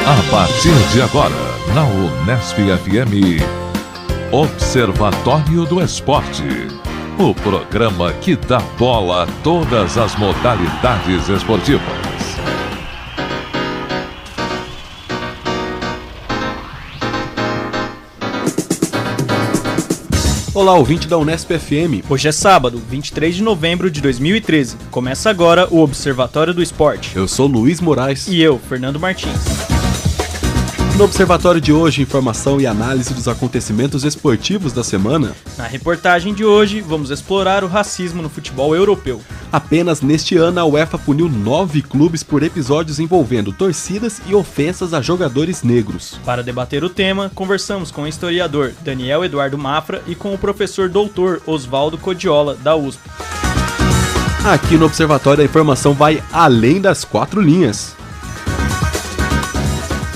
A partir de agora, na Unesp FM, Observatório do Esporte. O programa que dá bola a todas as modalidades esportivas. Olá, ouvinte da Unesp FM. Hoje é sábado, 23 de novembro de 2013. Começa agora o Observatório do Esporte. Eu sou Luiz Moraes. E eu, Fernando Martins. No Observatório de hoje, informação e análise dos acontecimentos esportivos da semana. Na reportagem de hoje, vamos explorar o racismo no futebol europeu. Apenas neste ano, a UEFA puniu 9 clubes por episódios envolvendo torcidas e ofensas a jogadores negros. Para debater o tema, conversamos com o historiador Daniel Eduardo Mafra e com o professor doutor Oswaldo Codiola, da USP. Aqui no Observatório, a informação vai além das 4 linhas.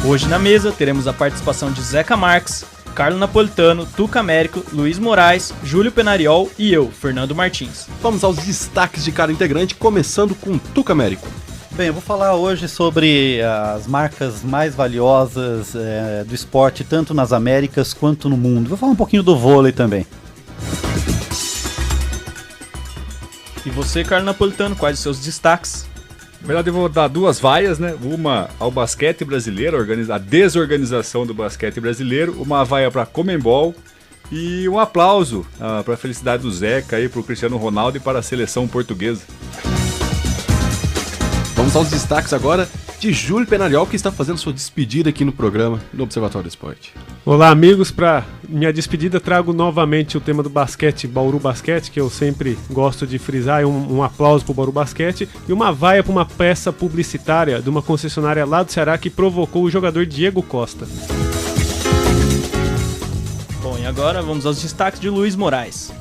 Hoje na mesa teremos a participação de Zeca Marques, Carlos Napolitano, Tuca Américo, Luiz Moraes, Júlio Penariol e eu, Fernando Martins. Vamos aos destaques de cada integrante, começando com Tuca Américo. Bem, eu vou falar hoje sobre as marcas mais valiosas do esporte, tanto nas Américas quanto no mundo. Vou falar um pouquinho do vôlei também. E você, Carlos Napolitano, quais os seus destaques? Na verdade, eu vou dar 2 vaias, né? Uma ao basquete brasileiro, a desorganização do basquete brasileiro, uma vaia para Conmebol e um aplauso para a felicidade do Zeca e para o Cristiano Ronaldo e para a seleção portuguesa. Vamos aos destaques agora de Júlio Penariol, que está fazendo sua despedida aqui no programa do Observatório do Esporte. Olá, amigos, para minha despedida trago novamente o tema do basquete, Bauru Basquete, que eu sempre gosto de frisar, um aplauso para o Bauru Basquete e uma vaia para uma peça publicitária de uma concessionária lá do Ceará que provocou o jogador Diego Costa. Bom, e agora vamos aos destaques de Luiz Moraes.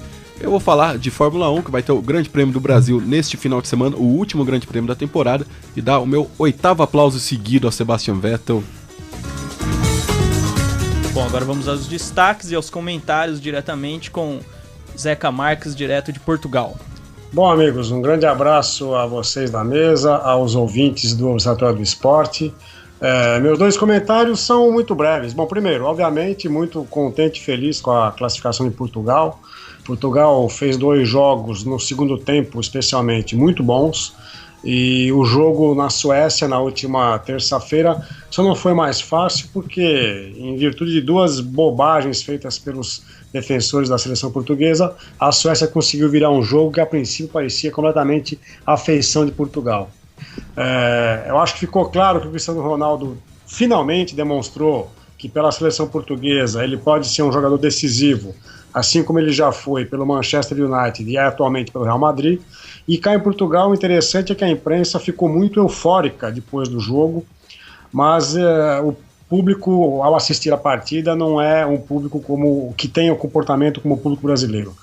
Eu vou falar de Fórmula 1, que vai ter o Grande Prêmio do Brasil neste final de semana, o último Grande Prêmio da temporada, e dar o meu 8º aplauso seguido ao Sebastian Vettel. Bom, agora vamos aos destaques e aos comentários diretamente com Zeca Marques, direto de Portugal. Bom, amigos, um grande abraço a vocês da mesa, aos ouvintes do Observatório do Esporte. Meus 2 comentários são muito breves. Bom, primeiro, obviamente, muito contente e feliz com a classificação de Portugal. Portugal fez 2 jogos no segundo tempo, especialmente, muito bons. E o jogo na Suécia, na última terça-feira, só não foi mais fácil porque, em virtude de 2 bobagens feitas pelos defensores da seleção portuguesa, a Suécia conseguiu virar um jogo que, a princípio, parecia completamente a feição de Portugal. Eu acho que ficou claro que o Cristiano Ronaldo finalmente demonstrou que, pela seleção portuguesa, ele pode ser um jogador decisivo, assim como ele já foi pelo Manchester United e é atualmente pelo Real Madrid. E cá em Portugal, o interessante é que a imprensa ficou muito eufórica depois do jogo, mas o público, ao assistir a partida, não é um público que tem o comportamento como o público brasileiro.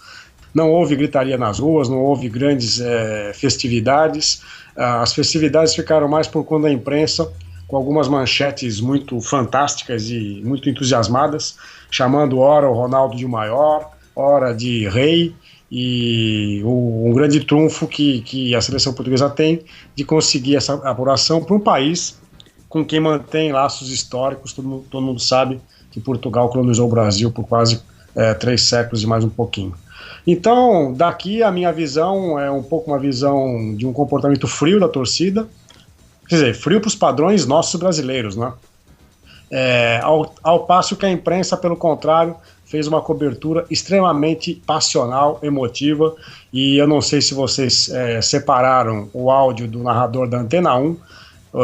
Não houve gritaria nas ruas, não houve grandes festividades. As festividades ficaram mais por conta da imprensa, com algumas manchetes muito fantásticas e muito entusiasmadas, chamando ora o Ronaldo de o maior, ora de rei, e um grande trunfo que a seleção portuguesa tem de conseguir essa apuração para um país com quem mantém laços históricos. Todo mundo sabe que Portugal colonizou o Brasil por quase 3 séculos e mais um pouquinho. Então, daqui a minha visão é um pouco uma visão de um comportamento frio da torcida, quer dizer, frio para os padrões nossos brasileiros, né? Ao passo que a imprensa, pelo contrário, fez uma cobertura extremamente passional, emotiva, e eu não sei se vocês separaram o áudio do narrador da Antena 1,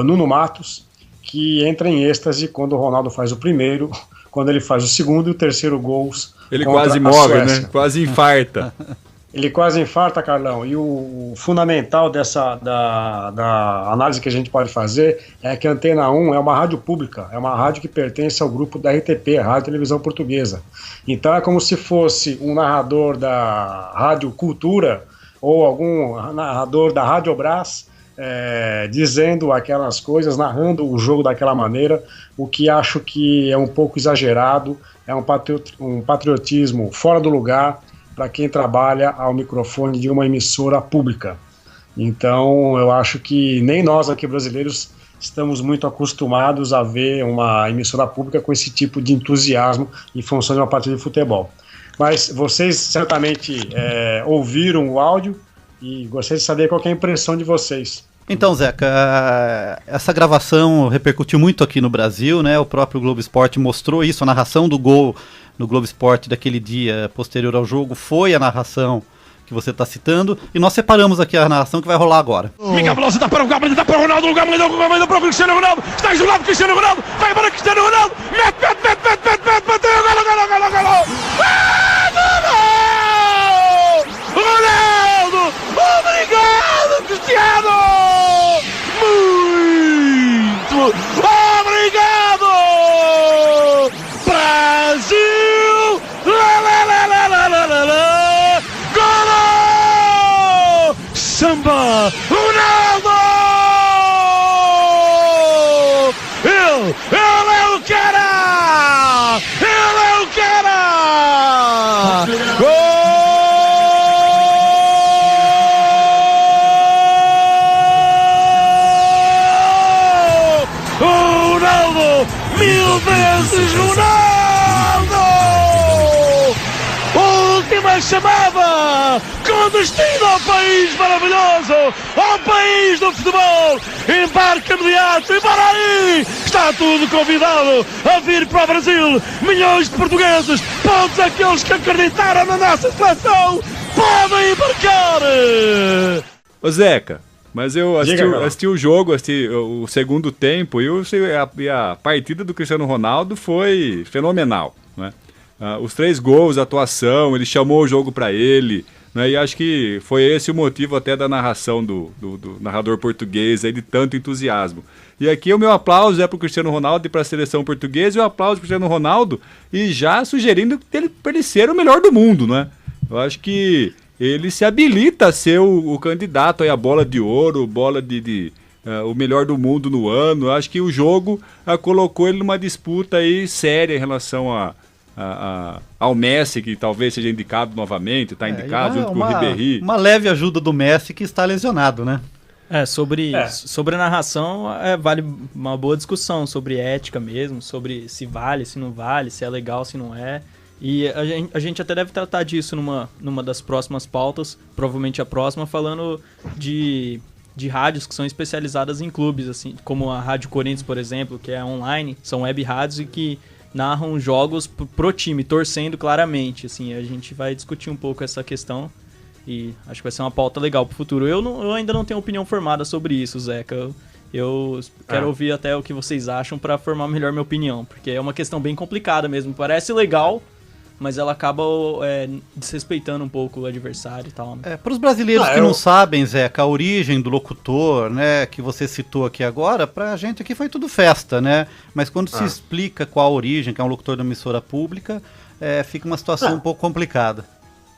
Nuno Matos, que entra em êxtase quando o Ronaldo faz o primeiro, quando ele faz o segundo e o terceiro gols. Ele quase morre, né? Quase infarta. Ele quase infarta, Carlão, e o fundamental da análise que a gente pode fazer é que a Antena 1 é uma rádio pública, é uma rádio que pertence ao grupo da RTP, a Rádio Televisão Portuguesa. Então é como se fosse um narrador da Rádio Cultura ou algum narrador da Rádio Brás dizendo aquelas coisas, narrando o jogo daquela maneira, o que acho que é um pouco exagerado, é um patriotismo fora do lugar para quem trabalha ao microfone de uma emissora pública. Então eu acho que nem nós aqui brasileiros estamos muito acostumados a ver uma emissora pública com esse tipo de entusiasmo em função de uma partida de futebol. Mas vocês certamente ouviram o áudio e gostaria de saber qual que é a impressão de vocês. Então, Zeca, essa gravação repercutiu muito aqui no Brasil, né? O próprio Globo Esporte mostrou isso, a narração do gol no Globo Esporte daquele dia posterior ao jogo foi a narração que você está citando, e nós separamos aqui a narração que vai rolar agora. Miguel Veloso dá para o Gabriel, dá para o Ronaldo, o Gabriel para o Cristiano Ronaldo, está isolado Cristiano Ronaldo, vai para Cristiano Ronaldo, mete, gol! Ronaldo! Obrigado, Cristiano! Muito obrigado! Brasil! Golo! Samba! Ronaldo! Ele é o cara! Ele é o cara! Gol! Mil vezes Ronaldo! Última chamada! Com destino ao país maravilhoso! Ao país do futebol! Embarca imediato! E para aí! Está tudo convidado a vir para o Brasil! Milhões de portugueses! Todos aqueles que acreditaram na nossa seleção! Podem embarcar! Ô Zeca, mas eu assisti o jogo, assisti o segundo tempo e a partida do Cristiano Ronaldo foi fenomenal, né? Os 3 gols, a atuação, ele chamou o jogo para ele, né? E acho que foi esse o motivo até da narração do narrador português, aí, de tanto entusiasmo. E aqui o meu aplauso é para o Cristiano Ronaldo e para a seleção portuguesa, e o aplauso para o Cristiano Ronaldo, e já sugerindo para ele ser o melhor do mundo, né? Eu acho que ele se habilita a ser o candidato aí a bola de ouro, o melhor do mundo no ano. Eu acho que o jogo colocou ele numa disputa aí séria em relação ao Messi, que talvez seja indicado novamente, está indicado junto com o Ribéry. Uma leve ajuda do Messi que está lesionado, né? Sobre a narração, vale uma boa discussão sobre ética mesmo, sobre se vale, se não vale, se é legal, se não é. E a gente até deve tratar disso numa das próximas pautas, provavelmente a próxima, falando de rádios que são especializadas em clubes, assim, como a Rádio Corinthians, por exemplo, que é online, são web rádios e que narram jogos pro time, torcendo claramente. Assim, a gente vai discutir um pouco essa questão e acho que vai ser uma pauta legal pro futuro. Eu ainda não tenho opinião formada sobre isso, Zeca. Eu quero ouvir até o que vocês acham para formar melhor minha opinião, porque é uma questão bem complicada mesmo. Parece legal, mas ela acaba desrespeitando um pouco o adversário e tal, né? Para os brasileiros que não sabem, Zeca, a origem do locutor, né, que você citou aqui agora, pra gente aqui foi tudo festa, né? Mas quando se explica qual a origem, que é um locutor de uma emissora pública, fica uma situação um pouco complicada.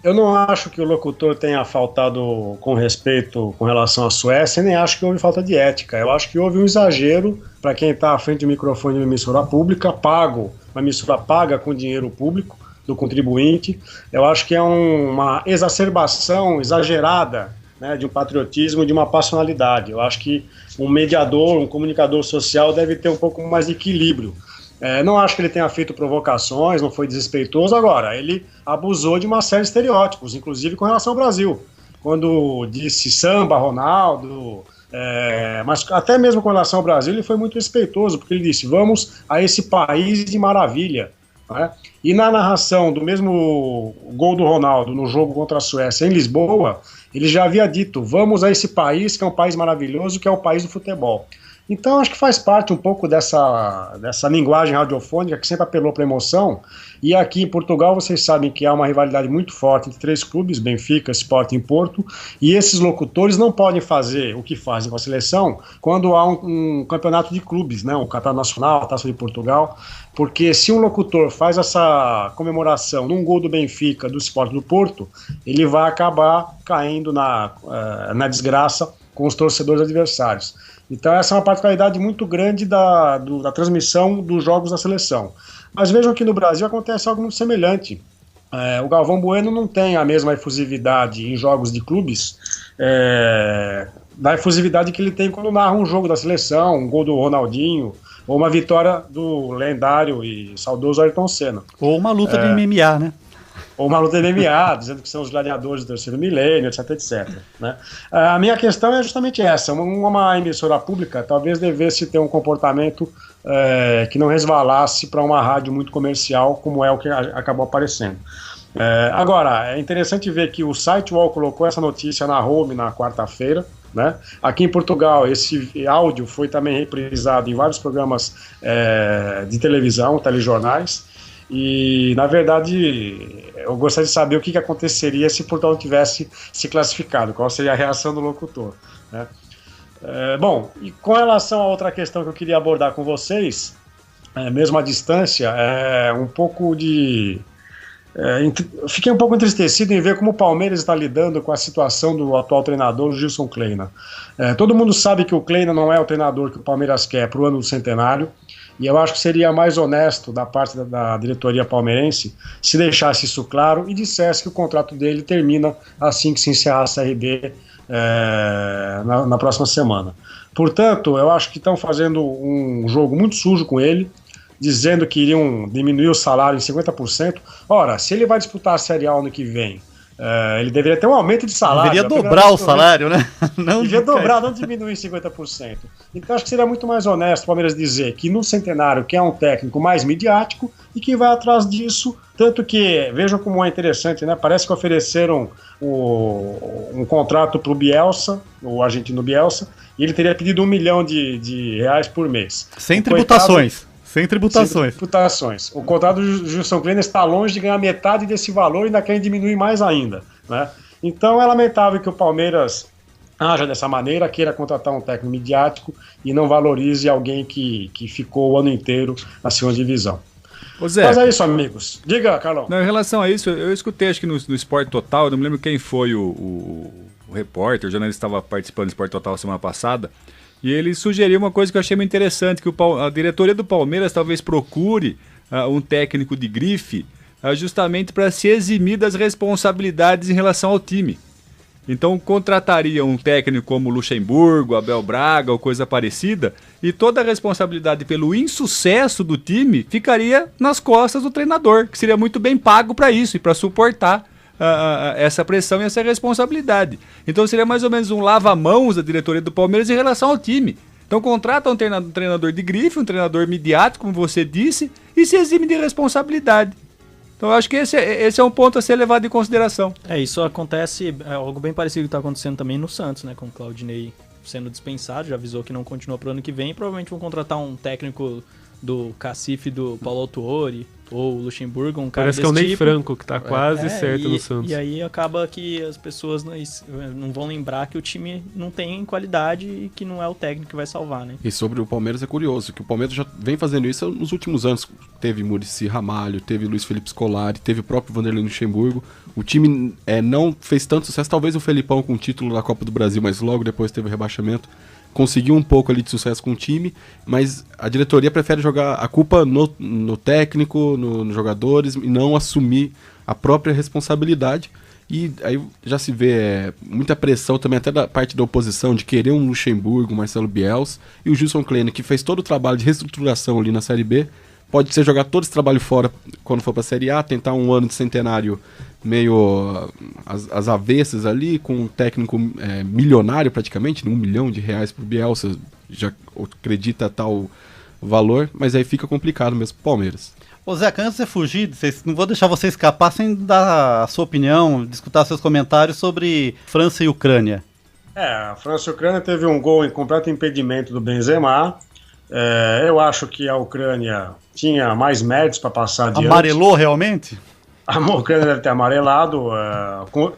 Eu não acho que o locutor tenha faltado com respeito com relação à Suécia, nem acho que houve falta de ética. Eu acho que houve um exagero para quem está à frente do microfone de uma emissora pública, uma emissora paga com dinheiro público do contribuinte. Eu acho que é uma exacerbação exagerada, né, de um patriotismo, de uma passionalidade. Eu acho que um mediador, um comunicador social deve ter um pouco mais de equilíbrio. Não acho que ele tenha feito provocações, não foi desrespeitoso. Agora, ele abusou de uma série de estereótipos, inclusive com relação ao Brasil. Quando disse samba, Ronaldo, mas até mesmo com relação ao Brasil ele foi muito respeitoso, porque ele disse, vamos a esse país de maravilha. Né? E na narração do mesmo gol do Ronaldo no jogo contra a Suécia em Lisboa, ele já havia dito, vamos a esse país que é um país maravilhoso, que é o país do futebol. Então acho que faz parte um pouco dessa linguagem radiofônica que sempre apelou para emoção. E aqui em Portugal vocês sabem que há uma rivalidade muito forte entre 3 clubes, Benfica, Sporting e Porto, e esses locutores não podem fazer o que fazem com a seleção quando há um campeonato de clubes, né, um campeonato nacional, a Taça de Portugal, porque se um locutor faz essa comemoração num gol do Benfica, do Sporting, do Porto, ele vai acabar caindo na desgraça com os torcedores adversários. Então essa é uma particularidade muito grande da transmissão dos jogos da seleção. Mas vejam que no Brasil acontece algo muito semelhante. O Galvão Bueno não tem a mesma efusividade em jogos de clubes da efusividade que ele tem quando narra um jogo da seleção, um gol do Ronaldinho, ou uma vitória do lendário e saudoso Ayrton Senna. Ou uma luta de MMA, né? Ou uma luta de MMA, dizendo que são os gladiadores do terceiro milênio, etc. Né? A minha questão é justamente essa. Uma emissora pública talvez devesse ter um comportamento que não resvalasse para uma rádio muito comercial, como é o que acabou aparecendo. Agora, é interessante ver que o site UOL colocou essa notícia na home na quarta-feira, né? Aqui em Portugal, esse áudio foi também reprisado em vários programas de televisão, telejornais, e, na verdade, eu gostaria de saber o que aconteceria se Portugal tivesse se classificado, qual seria a reação do locutor, né? Bom, e com relação a outra questão que eu queria abordar com vocês, mesmo à distância, um pouco de... fiquei um pouco entristecido em ver como o Palmeiras está lidando com a situação do atual treinador, o Gilson Kleina. Todo mundo sabe que o Kleina não é o treinador que o Palmeiras quer para o ano do centenário, e eu acho que seria mais honesto da parte da diretoria palmeirense se deixasse isso claro e dissesse que o contrato dele termina assim que se encerrar a Série B na próxima semana. Portanto, eu acho que estão fazendo um jogo muito sujo com ele, dizendo que iriam diminuir o salário em 50%. Ora, se ele vai disputar a Série A ano que vem, ele deveria ter um aumento de salário. Deveria dobrar o salário, né? Deveria dobrar, não diminuir 50%. Então acho que seria muito mais honesto o Palmeiras dizer que no centenário quer um técnico mais midiático e que vai atrás disso. Tanto que, vejam como é interessante, né? Parece que ofereceram um contrato para o Bielsa, o argentino Bielsa, e ele teria pedido R$1 milhão de reais por mês. Sem tributações. Sem tributações. O contrato do Gilson Kleina está longe de ganhar metade desse valor e ainda querem diminuir mais ainda, né? Então é lamentável que o Palmeiras haja dessa maneira, queira contratar um técnico midiático e não valorize alguém que ficou o ano inteiro na segunda divisão. Ô Zé, mas é isso, amigos. Diga, Carlão. Não, em relação a isso, eu escutei, acho que no Esporte Total, eu não me lembro quem foi o repórter, o jornalista estava participando do Esporte Total semana passada, e ele sugeriu uma coisa que eu achei muito interessante, que a diretoria do Palmeiras talvez procure um técnico de grife justamente para se eximir das responsabilidades em relação ao time. Então contrataria um técnico como Luxemburgo, Abel Braga ou coisa parecida, e toda a responsabilidade pelo insucesso do time ficaria nas costas do treinador, que seria muito bem pago para isso e para suportar essa pressão e essa responsabilidade. Então seria mais ou menos um lava-mãos da diretoria do Palmeiras em relação ao time. Então contrata um treinador de grife, um treinador midiático, como você disse, e se exime de responsabilidade. Então eu acho que esse é um ponto a ser levado em consideração. Isso acontece, algo bem parecido que está acontecendo também no Santos, né, com o Claudinei sendo dispensado, já avisou que não continua para o ano que vem, e provavelmente vão contratar um técnico do Cacife do Paulo Autuori, ou Luxemburgo, um cara parece que é o Ney tipo. Franco, que tá quase certo no Santos. E aí acaba que as pessoas não vão lembrar que o time não tem qualidade e que não é o técnico que vai salvar, né? E sobre o Palmeiras é curioso, que o Palmeiras já vem fazendo isso nos últimos anos. Teve Muricy Ramalho, teve Luiz Felipe Scolari, teve o próprio Vanderlei Luxemburgo. O time não fez tanto sucesso, talvez o Felipão com o título da Copa do Brasil, mas logo depois teve o rebaixamento. Conseguiu um pouco ali de sucesso com o time, mas a diretoria prefere jogar a culpa no técnico, nos jogadores, e não assumir a própria responsabilidade. E aí já se vê muita pressão também até da parte da oposição de querer um Luxemburgo, Marcelo Bielsa, e o Gilson Kleina, que fez todo o trabalho de reestruturação ali na Série B, pode ser jogar todo esse trabalho fora quando for para a Série A, tentar um ano de centenário meio às avessas ali, com um técnico milionário praticamente, R$1 milhão pro Bielsa, já acredita tal valor, mas aí fica complicado mesmo pro Palmeiras. Ô Zé, antes de você fugir, não vou deixar você escapar sem dar a sua opinião, discutir seus comentários sobre França e Ucrânia. A França e a Ucrânia teve um gol em completo impedimento do Benzema. Eu acho que a Ucrânia tinha mais méritos para passar adiante. Amarelou realmente? A Ucrânia deve ter amarelado.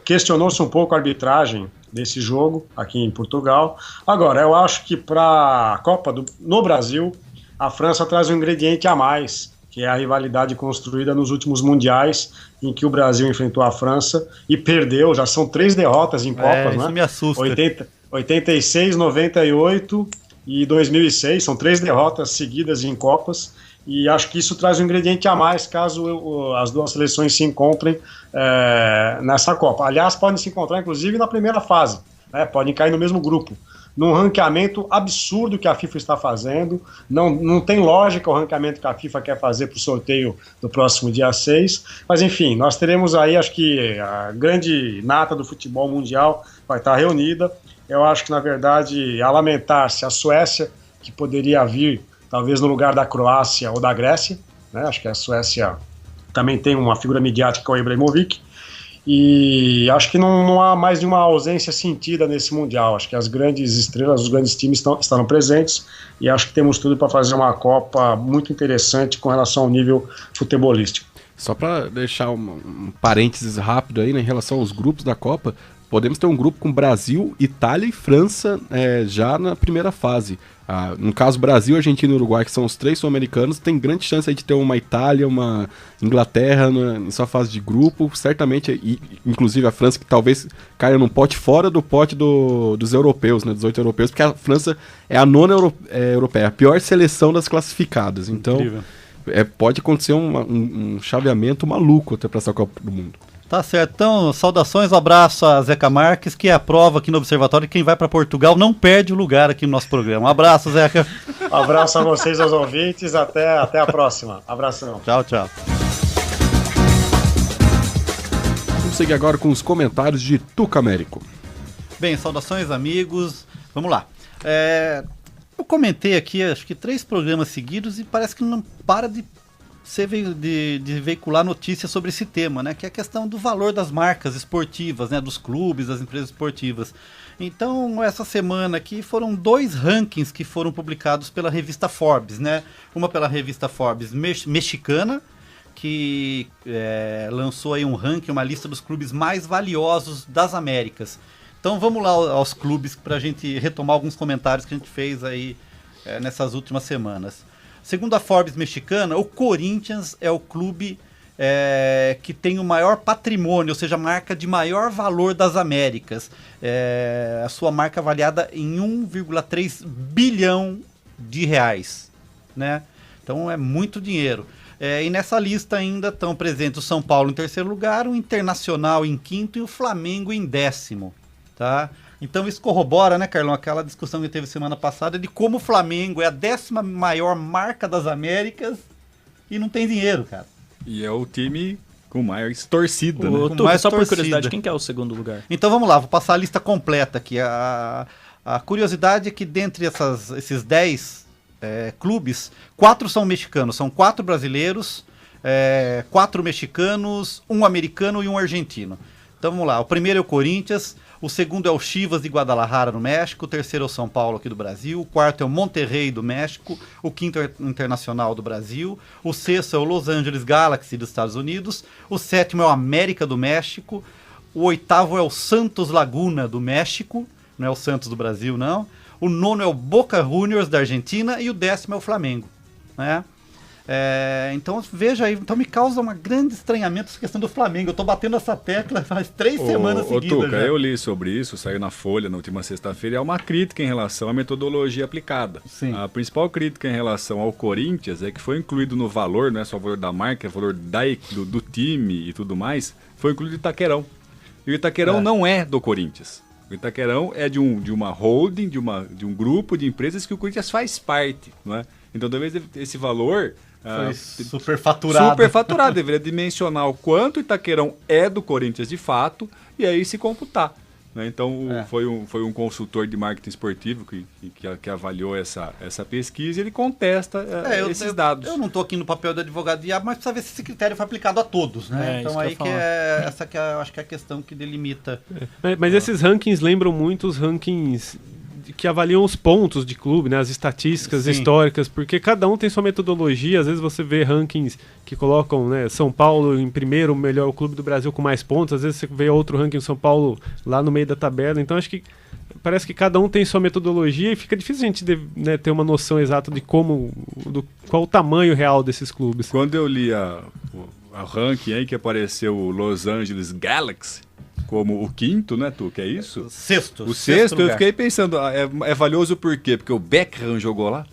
Questionou-se um pouco a arbitragem desse jogo aqui em Portugal. Agora, eu acho que para a Copa no Brasil, a França traz um ingrediente a mais, que é a rivalidade construída nos últimos mundiais, em que o Brasil enfrentou a França e perdeu. Já são 3 derrotas em Copas, isso né? Me assusta. 86, 98 e 2006, são 3 derrotas seguidas em Copas, e acho que isso traz um ingrediente a mais caso as duas seleções se encontrem nessa Copa. Aliás, podem se encontrar inclusive na primeira fase, né? Podem cair no mesmo grupo. Num ranqueamento absurdo que a FIFA está fazendo, não tem lógica o ranqueamento que a FIFA quer fazer para o sorteio do próximo dia 6, mas enfim, nós teremos aí, acho que a grande nata do futebol mundial vai estar reunida. Eu acho que, na verdade, a lamentar-se a Suécia, que poderia vir talvez no lugar da Croácia ou da Grécia, né? Acho que a Suécia também tem uma figura midiática que é o Ibrahimovic, e acho que não há mais nenhuma ausência sentida nesse Mundial. Acho que as grandes estrelas, os grandes times estarão presentes, e acho que temos tudo para fazer uma Copa muito interessante com relação ao nível futebolístico. Só para deixar um parênteses rápido aí, né, em relação aos grupos da Copa, podemos ter um grupo com Brasil, Itália e França já na primeira fase. No caso, Brasil, Argentina e Uruguai, que são os 3 sul-americanos, tem grande chance aí de ter uma Itália, uma Inglaterra em sua fase de grupo, certamente, e inclusive a França, que talvez caia num pote fora do pote dos europeus, né, dos 8 europeus, porque a França é a 9ª europeia, a pior seleção das classificadas. Então, pode acontecer um chaveamento maluco até para essa Copa do Mundo. Tá certo, então saudações, um abraço a Zeca Marques, que é a prova aqui no Observatório, quem vai para Portugal não perde o lugar aqui no nosso programa. Um abraço, Zeca. Um abraço a vocês, aos ouvintes, até a próxima. Abração. Tchau, tchau. Vamos seguir agora com os comentários de Tuca Américo. Bem, saudações, amigos, vamos lá. Eu comentei aqui, acho que 3 programas seguidos e parece que não para de veicular notícias sobre esse tema, né? Que é a questão do valor das marcas esportivas, né? Dos clubes, das empresas esportivas. Então, essa semana aqui foram 2 rankings que foram publicados pela revista Forbes, né? Uma pela revista Forbes mexicana, que lançou aí um ranking, uma lista dos clubes mais valiosos das Américas. Então, vamos lá aos clubes para a gente retomar alguns comentários que a gente fez aí nessas últimas semanas. Segundo a Forbes mexicana, o Corinthians é o clube que tem o maior patrimônio, ou seja, a marca de maior valor das Américas. A sua marca avaliada em 1,3 bilhão de reais, né? Então é muito dinheiro. E nessa lista ainda estão presentes o São Paulo em 3º lugar, o Internacional em 5º e o Flamengo em 10º, tá? Então isso corrobora, né, Carlão, aquela discussão que teve semana passada de como o Flamengo é a 10ª maior marca das Américas e não tem dinheiro, cara. E é o time com mais torcida, né? Só por curiosidade, quem que é o 2º lugar? Então vamos lá, vou passar a lista completa aqui. A curiosidade é que dentre esses 10 clubes, 4 são mexicanos, são 4 brasileiros, 4 mexicanos, 1 americano e 1 argentino. Então vamos lá, o primeiro é o Corinthians, o segundo é o Chivas de Guadalajara, no México, o terceiro é o São Paulo aqui do Brasil, o quarto é o Monterrey do México, o quinto é o Internacional do Brasil, o sexto é o Los Angeles Galaxy dos Estados Unidos, o sétimo é o América do México, o oitavo é o Santos Laguna do México, não é o Santos do Brasil não, o nono é o Boca Juniors da Argentina e o 10º é o Flamengo, né? Então veja aí, então me causa um grande estranhamento essa questão do Flamengo. Eu tô batendo essa tecla faz 3 semanas seguidas. Tuca, eu li sobre isso, saiu na Folha na última sexta-feira, é uma crítica em relação à metodologia aplicada. Sim. A principal crítica em relação ao Corinthians é que foi incluído no valor, não é só o valor da marca, é o valor do time e tudo mais, foi incluído o Itaquerão. E o Itaquerão não é do Corinthians. O Itaquerão é de uma holding, de um grupo de empresas que o Corinthians faz parte, não é? Então talvez esse valor foi superfaturado. Superfaturado, deveria dimensionar o quanto o Itaquerão é do Corinthians de fato e aí se computar, né? Então foi um consultor de marketing esportivo que avaliou essa pesquisa e ele contesta esses dados. Eu não estou aqui no papel do advogado diabo, mas precisa ver se esse critério foi aplicado a todos, né? Então aí essa que eu acho que é a questão que delimita. Mas esses rankings lembram muito os rankings que avaliam os pontos de clube, né, as estatísticas históricas, porque cada um tem sua metodologia. Às vezes você vê rankings que colocam, né, São Paulo em primeiro, o melhor clube do Brasil com mais pontos, às vezes você vê outro ranking São Paulo lá no meio da tabela. Então acho que parece que cada um tem sua metodologia e fica difícil a gente ter uma noção exata de qual o tamanho real desses clubes. Quando eu li a ranking aí que apareceu o Los Angeles Galaxy como o 5º, né, que é isso? O sexto eu fiquei pensando, é valioso por quê? Porque o Beckham jogou lá?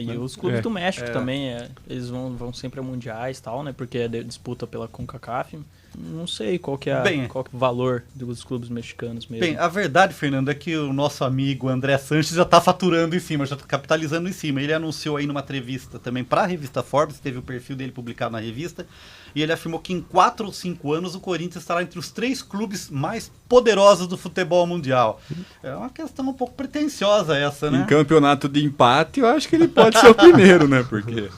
E os clubes do México também, eles vão sempre a mundiais e tal, né, porque é disputa pela CONCACAF. Não sei qual que é qual que é o valor dos clubes mexicanos mesmo. Bem, a verdade, Fernando, é que o nosso amigo André Sanches já está faturando em cima, já está capitalizando em cima. Ele anunciou aí numa entrevista também para a revista Forbes, teve o perfil dele publicado na revista, e ele afirmou que em 4 ou 5 anos o Corinthians estará entre os 3 clubes mais poderosos do futebol mundial. É uma questão um pouco pretensiosa essa, né? Em campeonato de empate, eu acho que ele pode ser o primeiro, né? Porque...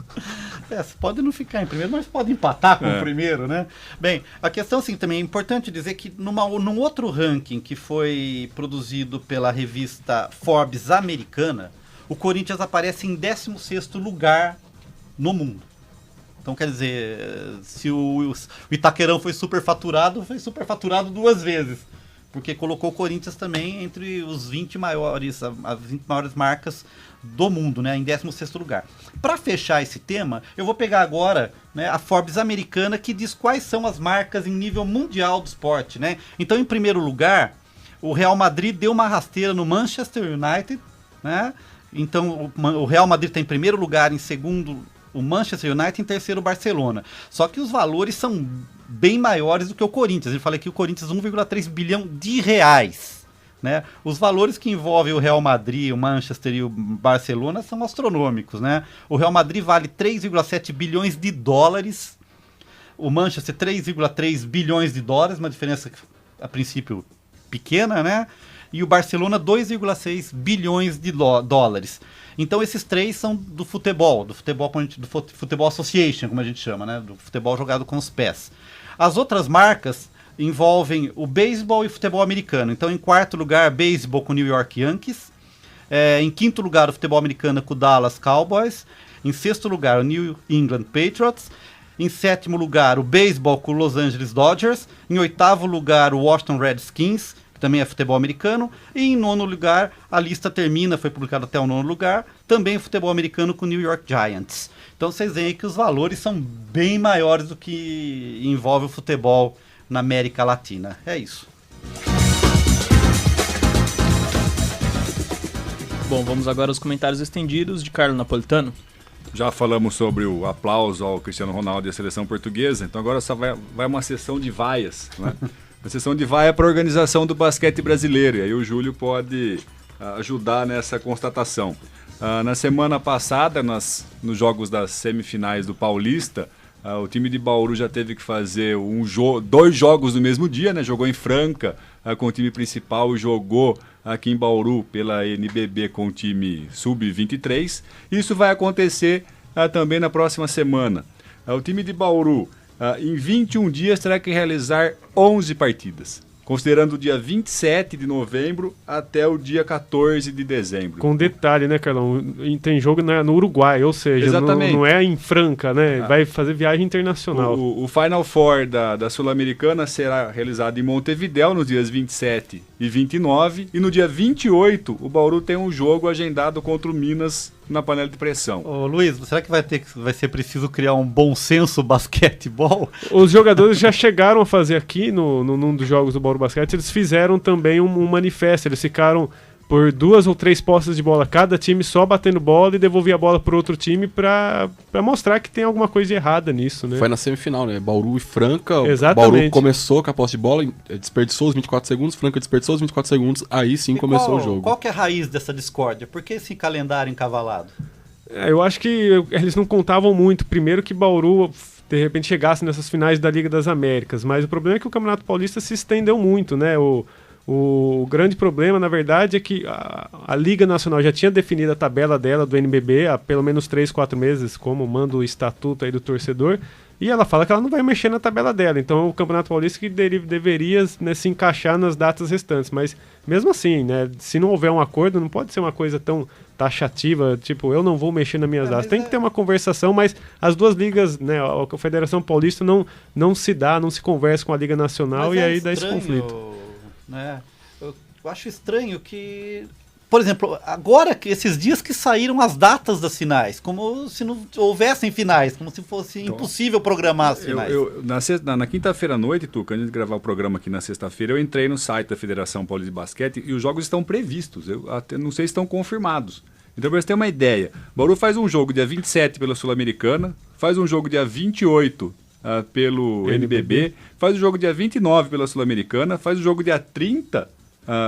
você pode não ficar em primeiro, mas pode empatar com o primeiro, né? Bem, a questão assim, também é importante dizer que num outro ranking que foi produzido pela revista Forbes americana, o Corinthians aparece em 16º lugar no mundo. Então, quer dizer, se o Itaquerão foi superfaturado 2 vezes. Porque colocou o Corinthians também entre os 20 maiores, as 20 maiores marcas do mundo, né, em 16º lugar. Para fechar esse tema, eu vou pegar agora, né, a Forbes americana, que diz quais são as marcas em nível mundial do esporte, né? Então, em primeiro lugar, o Real Madrid deu uma rasteira no Manchester United, né? Então, o Real Madrid está em primeiro lugar, em segundo o Manchester United, em terceiro o Barcelona. Só que os valores são bem maiores do que o Corinthians. Eu falei que o Corinthians 1,3 bilhão de reais. Né? Os valores que envolvem o Real Madrid, o Manchester e o Barcelona são astronômicos. Né? O Real Madrid vale 3,7 bilhões de dólares, o Manchester 3,3 bilhões de dólares, uma diferença a princípio pequena, né? E o Barcelona 2,6 bilhões de dólares. Então esses 3 são do futebol association, como a gente chama, né? Do futebol jogado com os pés. As outras marcas envolvem o beisebol e o futebol americano. Então, em quarto lugar, beisebol com o New York Yankees. Em quinto lugar, o futebol americano com o Dallas Cowboys. Em sexto lugar, o New England Patriots. Em sétimo lugar, o beisebol com o Los Angeles Dodgers. Em oitavo lugar, o Washington Redskins, que também é futebol americano. E em nono lugar, a lista termina, foi publicado até o nono lugar, também futebol americano com o New York Giants. Então vocês veem que os valores são bem maiores do que envolve o futebol na América Latina. É isso. Bom, vamos agora aos comentários estendidos de Carlo Napolitano. Já falamos sobre o aplauso ao Cristiano Ronaldo e à seleção portuguesa, então agora só vai uma sessão de vaias, né? A sessão de vaia para a organização do basquete brasileiro, e aí o Júlio pode ajudar nessa constatação. Na semana passada, nos jogos das semifinais do Paulista, o time de Bauru já teve que fazer 2 jogos no mesmo dia, né? Jogou em Franca com o time principal e jogou aqui em Bauru pela NBB com o time sub-23. Isso vai acontecer também na próxima semana. O time de Bauru, em 21 dias, terá que realizar 11 partidas, considerando o dia 27 de novembro até o dia 14 de dezembro. Com detalhe, né, Carlão? Tem jogo no Uruguai, ou seja, não é em Franca, né? Vai fazer viagem internacional. O Final Four da Sul-Americana será realizado em Montevidéu nos dias 27 e 29, e no dia 28 o Bauru tem um jogo agendado contra o Minas na panela de pressão. Ô, Luiz, será que vai ser preciso criar um bom senso basquetebol? Os jogadores já chegaram a fazer aqui num dos jogos do Bauru Basquete, eles fizeram também um manifesto, eles ficaram por 2 ou 3 posses de bola cada time só batendo bola e devolvia a bola pro outro time pra mostrar que tem alguma coisa errada nisso, né? Foi na semifinal, né? Bauru e Franca. Exatamente. Bauru começou com a posse de bola, desperdiçou os 24 segundos, Franca desperdiçou os 24 segundos, aí sim começou o jogo. Qual que é a raiz dessa discórdia? Por que esse calendário encavalado? Eu acho que eles não contavam muito. Primeiro que Bauru de repente chegasse nessas finais da Liga das Américas, mas o problema é que o Campeonato Paulista se estendeu muito, né? O grande problema, na verdade, é que a Liga Nacional já tinha definido a tabela dela do NBB há pelo menos 3, 4 meses, como manda o estatuto aí do torcedor, e ela fala que ela não vai mexer na tabela dela. Então o Campeonato Paulista que deveria, né, se encaixar nas datas restantes. Mas mesmo assim, né, se não houver um acordo, não pode ser uma coisa tão taxativa, tipo, eu não vou mexer nas minhas datas. Tem que ter uma conversação, mas as duas ligas, né, a Federação Paulista não se conversa com a Liga Nacional, e aí dá esse conflito. Né? Eu acho estranho que, por exemplo, agora que esses dias que saíram as datas das finais, como se não houvessem finais, como se fosse impossível programar as finais. Na quinta-feira à noite, Tuca, antes de gravar o programa aqui na sexta-feira, eu entrei no site da Federação Paulista de Basquete e os jogos estão previstos, eu até não sei se estão confirmados. Então, para você ter uma ideia, Bauru faz um jogo dia 27 pela Sul-Americana, faz um jogo dia 28 pelo NBB, faz o jogo dia 29 pela Sul-Americana, faz o jogo dia 30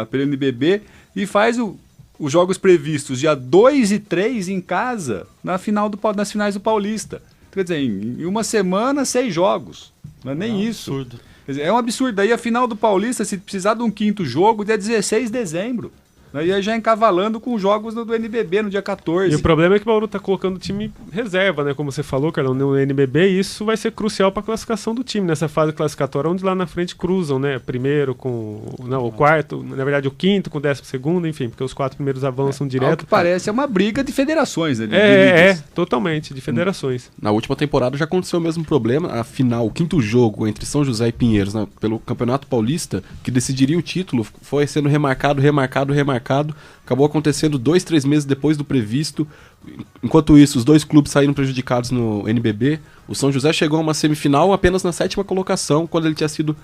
pelo NBB e faz os jogos previstos dia 2 e 3 em casa nas finais do Paulista. Quer dizer, em uma semana, 6 jogos. Não é nem isso. Absurdo. Quer dizer, é um absurdo. Daí a final do Paulista, se precisar de um 5º jogo, dia 16 de dezembro. E aí já encavalando com os jogos do NBB no dia 14. E o problema é que o Bauru tá colocando o time reserva, né? Como você falou, Carlão, no NBB, e isso vai ser crucial para a classificação do time nessa fase classificatória, onde lá na frente cruzam, né? Primeiro com o quarto, na verdade o 5º com o 12º, enfim, porque os 4 primeiros avançam direto. Ao que parece é uma briga de federações, né? Totalmente, de federações. Na última temporada já aconteceu o mesmo problema. A final, o 5º jogo entre São José e Pinheiros, né, pelo Campeonato Paulista, que decidiria o título, foi sendo remarcado. Acabou acontecendo 2-3 meses depois do previsto. Enquanto isso, os 2 clubes saíram prejudicados no NBB. O São José chegou a uma semifinal apenas na 7ª colocação, quando ele tinha sido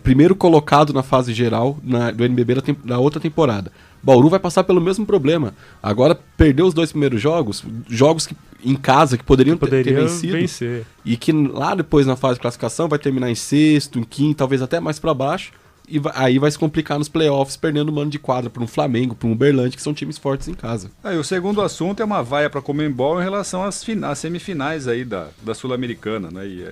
primeiro colocado na fase geral do NBB da outra temporada. Bauru vai passar pelo mesmo problema. Agora perdeu os 2 primeiros jogos que, em casa que poderiam ter vencido. Vencer. E que lá depois na fase de classificação vai terminar em 6º, em 5º, talvez até mais para baixo. E aí vai se complicar nos playoffs, perdendo mano de quadra para um Flamengo, para um Uberlândia, que são times fortes em casa. E o segundo assunto é uma vaia para Conmebol em relação às semifinais aí da Sul-Americana, né? E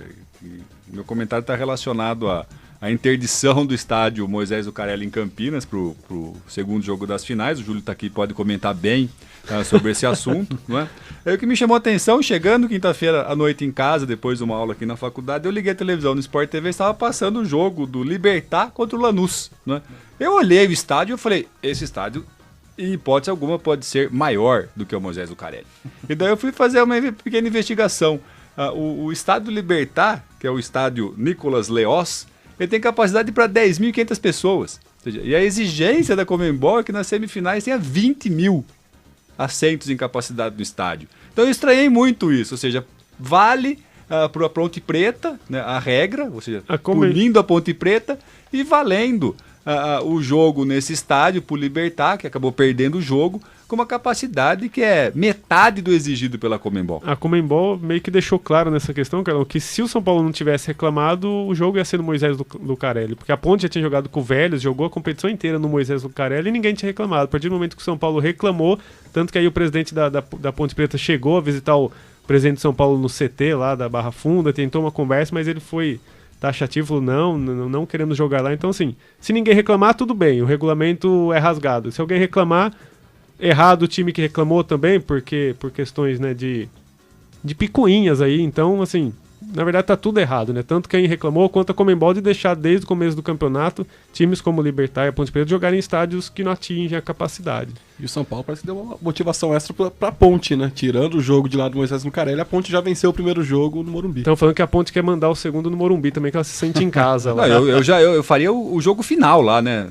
meu comentário está relacionado à interdição do estádio Moisés Lucarelli em Campinas para o segundo jogo das finais. O Júlio está aqui, pode comentar bem sobre esse assunto, não é? O que me chamou a atenção, chegando quinta-feira à noite em casa, depois de uma aula aqui na faculdade, eu liguei a televisão no Sport TV e estava passando o jogo do Libertad contra o Lanús, não é? Eu olhei o estádio e falei, esse estádio, em hipótese alguma, pode ser maior do que o Moisés Lucarelli. E daí eu fui fazer uma pequena investigação. O estádio do Libertad, que é o estádio Nicolas Leoz, ele tem capacidade para 10.500 pessoas. Ou seja, e a exigência da Conmebol é que nas semifinais tenha 20 mil assentos em capacidade do estádio. Então eu estranhei muito isso, ou seja, vale para a Ponte Preta, né, a regra, ou seja, punindo a Ponte Preta e valendo o jogo nesse estádio para o Libertad, que acabou perdendo o jogo, com uma capacidade que é metade do exigido pela Conmebol. A Conmebol meio que deixou claro nessa questão, Carlão, que se o São Paulo não tivesse reclamado, o jogo ia ser no Moisés Lucarelli, porque a Ponte já tinha jogado com o Vélez, jogou a competição inteira no Moisés Lucarelli e ninguém tinha reclamado. A partir do momento que o São Paulo reclamou, tanto que aí o presidente da Ponte Preta chegou a visitar o presidente de São Paulo no CT lá da Barra Funda, tentou uma conversa, mas ele foi taxativo, falou não queremos jogar lá. Então assim, se ninguém reclamar, tudo bem, o regulamento é rasgado. Se alguém reclamar, errado o time que reclamou também, porque por questões, né, de picuinhas aí. Então, assim, na verdade tá tudo errado, né? Tanto quem reclamou quanto a Conmebol de deixar desde o começo do campeonato times como o Libertad e a Ponte Preta jogarem em estádios que não atingem a capacidade. E o São Paulo parece que deu uma motivação extra pra Ponte, né? Tirando o jogo de lá do Moisés Lucarelli, a Ponte já venceu o primeiro jogo no Morumbi. Estão falando que a Ponte quer mandar o segundo no Morumbi também, que ela se sente em casa lá. Não, eu faria o jogo final lá, né,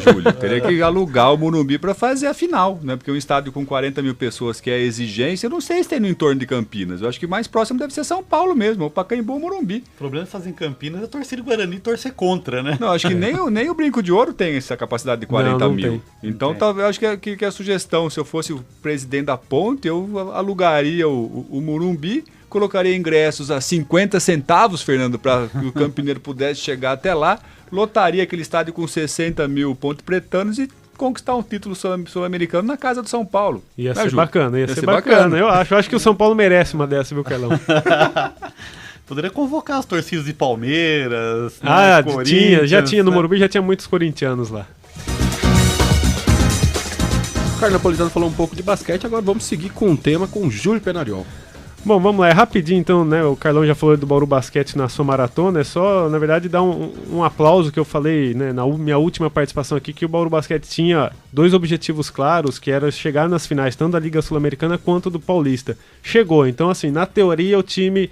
Júlio? Teria que alugar o Morumbi para fazer a final, né? Porque um estádio com 40 mil pessoas, que é a exigência, eu não sei se tem no entorno de Campinas. Eu acho que mais próximo deve ser São Paulo mesmo, ou Pacaembu ou Morumbi. O problema é fazer em Campinas é torcer o Guarani e torcer contra, né? Não, acho que nem o Brinco de Ouro tem essa capacidade de 40 mil. Tem. Então, talvez, acho que a sugestão, se eu fosse o presidente da Ponte, eu alugaria o Morumbi, colocaria ingressos a 50 centavos, Fernando, para que o campineiro pudesse chegar até lá, lotaria aquele estádio com 60 mil ponte-pretanos e conquistar um título sul-americano na casa do São Paulo. Ia ser bacana, ia ser bacana. Eu acho que o São Paulo merece uma dessa, viu, Carlão? Poderia convocar as torcidas de Palmeiras, né, já tinha no Morumbi, já tinha muitos corintianos lá. O Carlos Napolitano falou um pouco de basquete, agora vamos seguir com um tema com o Júlio Penariol. Bom, vamos lá, é rapidinho então, né? O Carlão já falou do Bauru Basquete na sua maratona, é só, na verdade, dar um aplauso que eu falei, né, na minha última participação aqui, que o Bauru Basquete tinha 2 objetivos claros, que era chegar nas finais, tanto da Liga Sul-Americana quanto do Paulista. Chegou, então assim, na teoria o time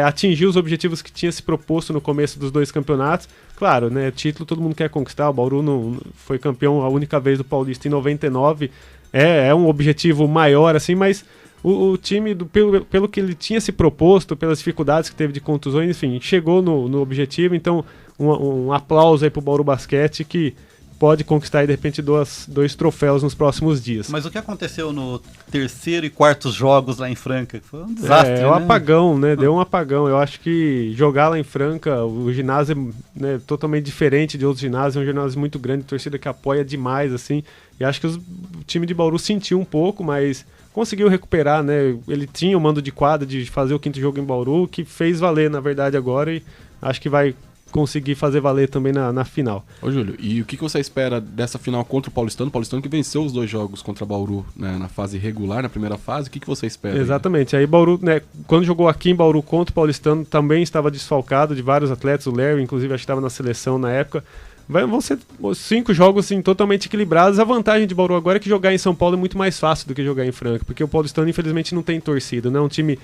atingiu os objetivos que tinha se proposto no começo dos 2 campeonatos. Claro, né, título todo mundo quer conquistar, o Bauru não foi campeão a única vez do Paulista em 99, é um objetivo maior assim, mas o time, pelo que ele tinha se proposto, pelas dificuldades que teve de contusões, enfim, chegou no objetivo. Então um aplauso aí pro Bauru Basquete, que pode conquistar, de repente, dois troféus nos próximos dias. Mas o que aconteceu no terceiro e quarto jogos lá em Franca? Foi um desastre, um apagão, né? Deu um apagão. Eu acho que jogar lá em Franca, o ginásio é, né, totalmente diferente de outros ginásios, é um ginásio muito grande, torcida que apoia demais, assim. E acho que o time de Bauru sentiu um pouco, mas conseguiu recuperar, né? Ele tinha o mando de quadra de fazer o quinto jogo em Bauru, que fez valer, na verdade, agora, e acho que vai conseguir fazer valer também na final. Ô Júlio, e o que você espera dessa final contra o Paulistano? O Paulistano que venceu os 2 jogos contra Bauru, né, na fase regular, na primeira fase, o que você espera? Exatamente, aí Bauru, né, quando jogou aqui em Bauru contra o Paulistano, também estava desfalcado de vários atletas, o Larry, inclusive, acho que estava na seleção na época. Vão ser 5 jogos assim, totalmente equilibrados. A vantagem de Bauru agora é que jogar em São Paulo é muito mais fácil do que jogar em Franca, porque o Paulistano, infelizmente, não tem torcida, né? É um time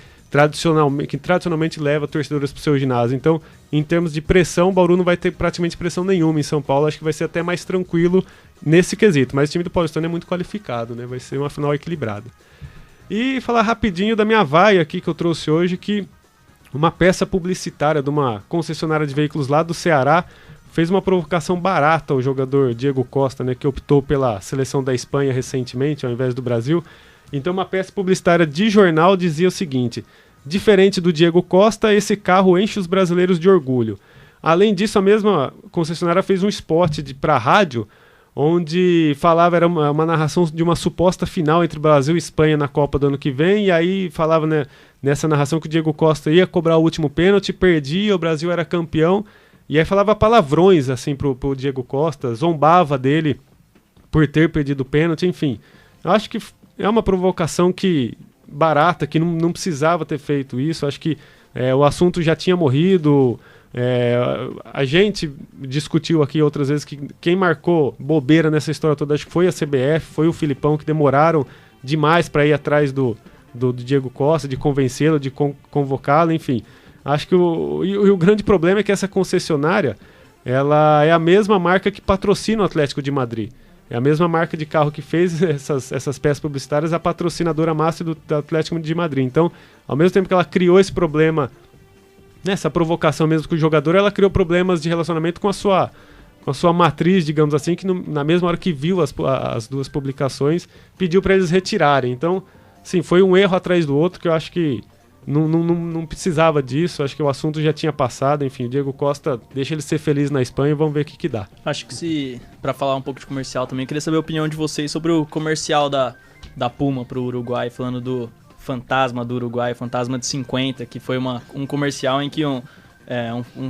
que tradicionalmente leva torcedores para o seu ginásio. Então, em termos de pressão, Bauru não vai ter praticamente pressão nenhuma em São Paulo. Acho que vai ser até mais tranquilo nesse quesito. Mas o time do Paulistano é muito qualificado, né? Vai ser uma final equilibrada. E falar rapidinho da minha vaia aqui que eu trouxe hoje, que uma peça publicitária de uma concessionária de veículos lá do Ceará fez uma provocação barata ao jogador Diego Costa, né, que optou pela seleção da Espanha recentemente, ao invés do Brasil. Então uma peça publicitária de jornal dizia o seguinte: diferente do Diego Costa, esse carro enche os brasileiros de orgulho. Além disso, a mesma concessionária fez um spot para rádio, onde falava, era uma narração de uma suposta final entre Brasil e Espanha na Copa do ano que vem, e aí falava, né, nessa narração que o Diego Costa ia cobrar o último pênalti, perdia, o Brasil era campeão. E aí falava palavrões assim pro Diego Costa, zombava dele por ter perdido o pênalti, enfim. Eu acho que é uma provocação barata, que não precisava ter feito isso. Acho que o assunto já tinha morrido. A gente discutiu aqui outras vezes que quem marcou bobeira nessa história toda, acho que foi a CBF, foi o Filipão, que demoraram demais para ir atrás do Diego Costa, de convencê-lo, de convocá-lo, enfim. Acho que o grande problema é que essa concessionária, ela é a mesma marca que patrocina o Atlético de Madrid. É a mesma marca de carro que fez essas peças publicitárias, a patrocinadora master do Atlético de Madrid. Então, ao mesmo tempo que ela criou esse problema, nessa provocação mesmo com o jogador, ela criou problemas de relacionamento com a sua matriz, digamos assim, que na mesma hora que viu as duas publicações, pediu para eles retirarem. Então, sim, foi um erro atrás do outro que eu acho que não precisava disso, acho que o assunto já tinha passado, enfim, o Diego Costa deixa ele ser feliz na Espanha e vamos ver o que dá. Acho que pra falar um pouco de comercial também, queria saber a opinião de vocês sobre o comercial da Puma pro Uruguai, falando do fantasma do Uruguai, fantasma de 50, que foi um comercial em que um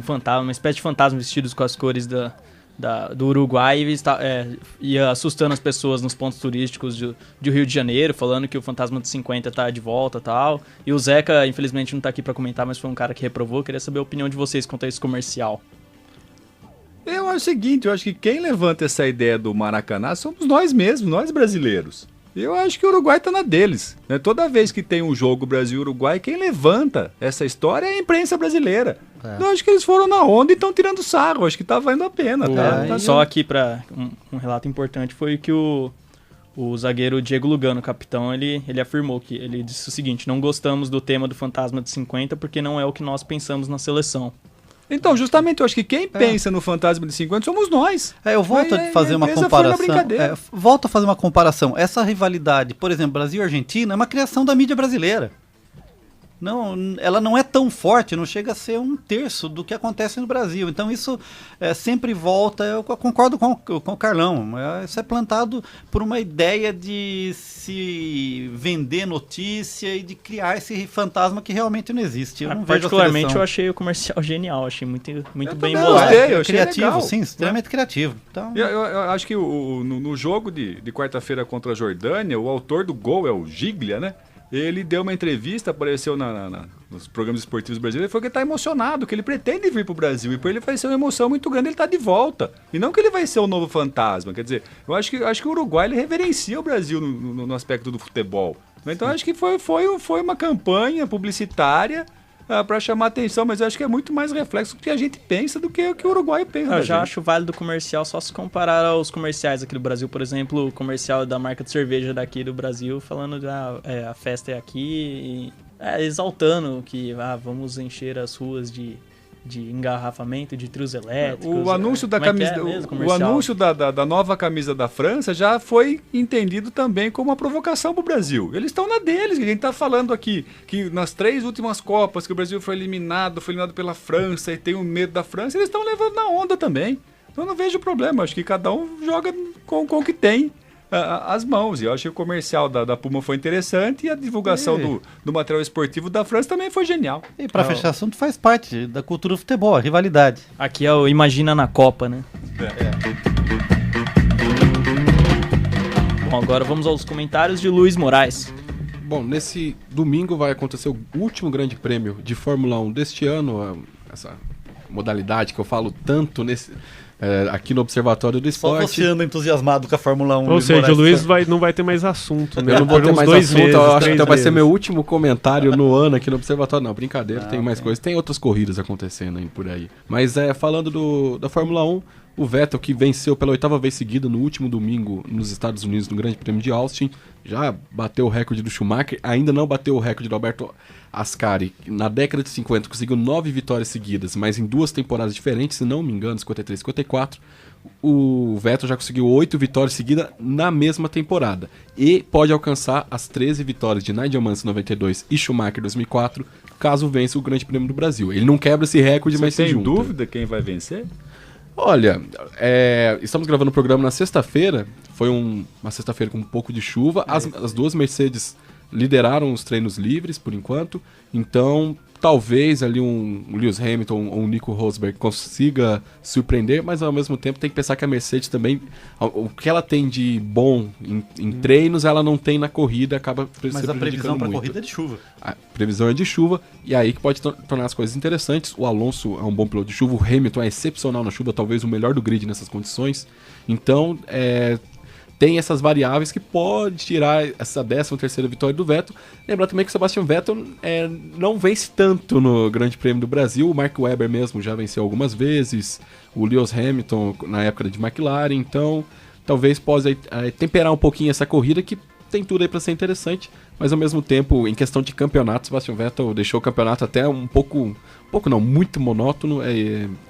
fantasma, uma espécie de fantasma vestido com as cores do Uruguai ia assustando as pessoas nos pontos turísticos de Rio de Janeiro, falando que o fantasma de 50 tá de volta e tal. E o Zeca, infelizmente, não tá aqui pra comentar, mas foi um cara que reprovou. Queria saber a opinião de vocês quanto a esse comercial. Eu acho o seguinte, eu acho que quem levanta essa ideia do Maracanã somos nós mesmos, nós brasileiros. Eu acho que o Uruguai tá na deles, né? Toda vez que tem um jogo Brasil-Uruguai, quem levanta essa história é a imprensa brasileira. Eu acho que eles foram na onda e estão tirando sarro, acho que tá valendo a pena. Só aqui para um relato importante foi que o zagueiro Diego Lugano, capitão, ele afirmou que ele disse o seguinte: não gostamos do tema do fantasma de 50 porque não é o que nós pensamos na seleção. Então, justamente, eu acho que quem pensa no fantasma de 50 somos nós. Eu volto a fazer uma comparação. Volto a fazer uma comparação. Essa rivalidade, por exemplo, Brasil e Argentina, é uma criação da mídia brasileira. Não, ela não é tão forte, não chega a ser 1/3 do que acontece no Brasil. Então isso sempre volta, eu concordo com o Carlão, isso é plantado por uma ideia de se vender notícia e de criar esse fantasma que realmente não existe. Eu não particularmente eu achei o comercial genial, achei muito bem bolado. Eu achei criativo, legal, sim, extremamente criativo. Então... Eu acho que no jogo de quarta-feira contra a Jordânia, o autor do gol é o Giglia, né? Ele deu uma entrevista, apareceu nos programas esportivos brasileiros, e falou que ele está emocionado, que ele pretende vir para o Brasil, e para ele vai ser uma emoção muito grande ele estar de volta. E não que ele vai ser o novo fantasma, quer dizer, eu acho que o Uruguai ele reverencia o Brasil no aspecto do futebol. Então acho que foi uma campanha publicitária para chamar atenção, mas eu acho que é muito mais reflexo do que a gente pensa do que o que o Uruguai pensa. Eu já acho válido o comercial só se comparar aos comerciais aqui do Brasil. Por exemplo, o comercial da marca de cerveja daqui do Brasil, falando a festa é aqui, exaltando que vamos encher as ruas de de engarrafamento de trios elétricos. O anúncio da camisa, o anúncio da nova camisa da França já foi entendido também como uma provocação para o Brasil. Eles estão na deles, a gente está falando aqui que nas 3 últimas Copas que o Brasil foi eliminado pela França e tem um medo da França, eles estão levando na onda também. Então eu não vejo problema, acho que cada um joga com o que tem as mãos. E eu acho que o comercial da Puma foi interessante e a divulgação do material esportivo da França também foi genial. E para fechar o assunto, faz parte da cultura do futebol, a rivalidade. Aqui é o Imagina na Copa, né? Bom, agora vamos aos comentários de Luiz Moraes. Bom, nesse domingo vai acontecer o último grande prêmio de Fórmula 1 deste ano, essa modalidade que eu falo tanto aqui no Observatório do Esporte. Só você anda entusiasmado com a Fórmula 1. Ou seja, o Luiz não vai ter mais assunto, né? Eu não vou ter mais assunto, meses, eu acho que vai meses. ser meu último comentário no ano aqui no Observatório. Não, brincadeira, tem mais coisas. Tem outras corridas acontecendo aí por aí. Mas falando da Fórmula 1, o Vettel, que venceu pela 8ª vez seguida no último domingo nos Estados Unidos, no Grande Prêmio de Austin, já bateu o recorde do Schumacher, ainda não bateu o recorde do Alberto Ascari. Na década de 50 conseguiu 9 vitórias seguidas, mas em 2 temporadas diferentes, se não me engano, 53 e 54, o Vettel já conseguiu 8 vitórias seguidas na mesma temporada. E pode alcançar as 13 vitórias de Nigel Mansell em 92 e Schumacher em 2004, caso vença o Grande Prêmio do Brasil. Ele não quebra esse recorde, mas se junta. Tem dúvida quem vai vencer? Olha, estamos gravando o programa na sexta-feira. Foi uma sexta-feira com um pouco de chuva. As 2 Mercedes lideraram os treinos livres, por enquanto. Então, talvez ali um Lewis Hamilton ou um Nico Rosberg consiga surpreender, mas ao mesmo tempo tem que pensar que a Mercedes também, o que ela tem de bom em treinos, ela não tem na corrida, acaba Mas a previsão para a corrida é de chuva. A previsão é de chuva, e aí que pode tornar as coisas interessantes. O Alonso é um bom piloto de chuva, o Hamilton é excepcional na chuva, talvez o melhor do grid nessas condições. Então, tem essas variáveis que pode tirar essa 13ª vitória do Vettel. Lembrar também que o Sebastian Vettel não vence tanto no Grande Prêmio do Brasil. O Mark Webber mesmo já venceu algumas vezes. O Lewis Hamilton na época de McLaren. Então, talvez possa temperar um pouquinho essa corrida que tem tudo aí para ser interessante. Mas ao mesmo tempo, em questão de campeonato, o Sebastian Vettel deixou o campeonato até muito monótono.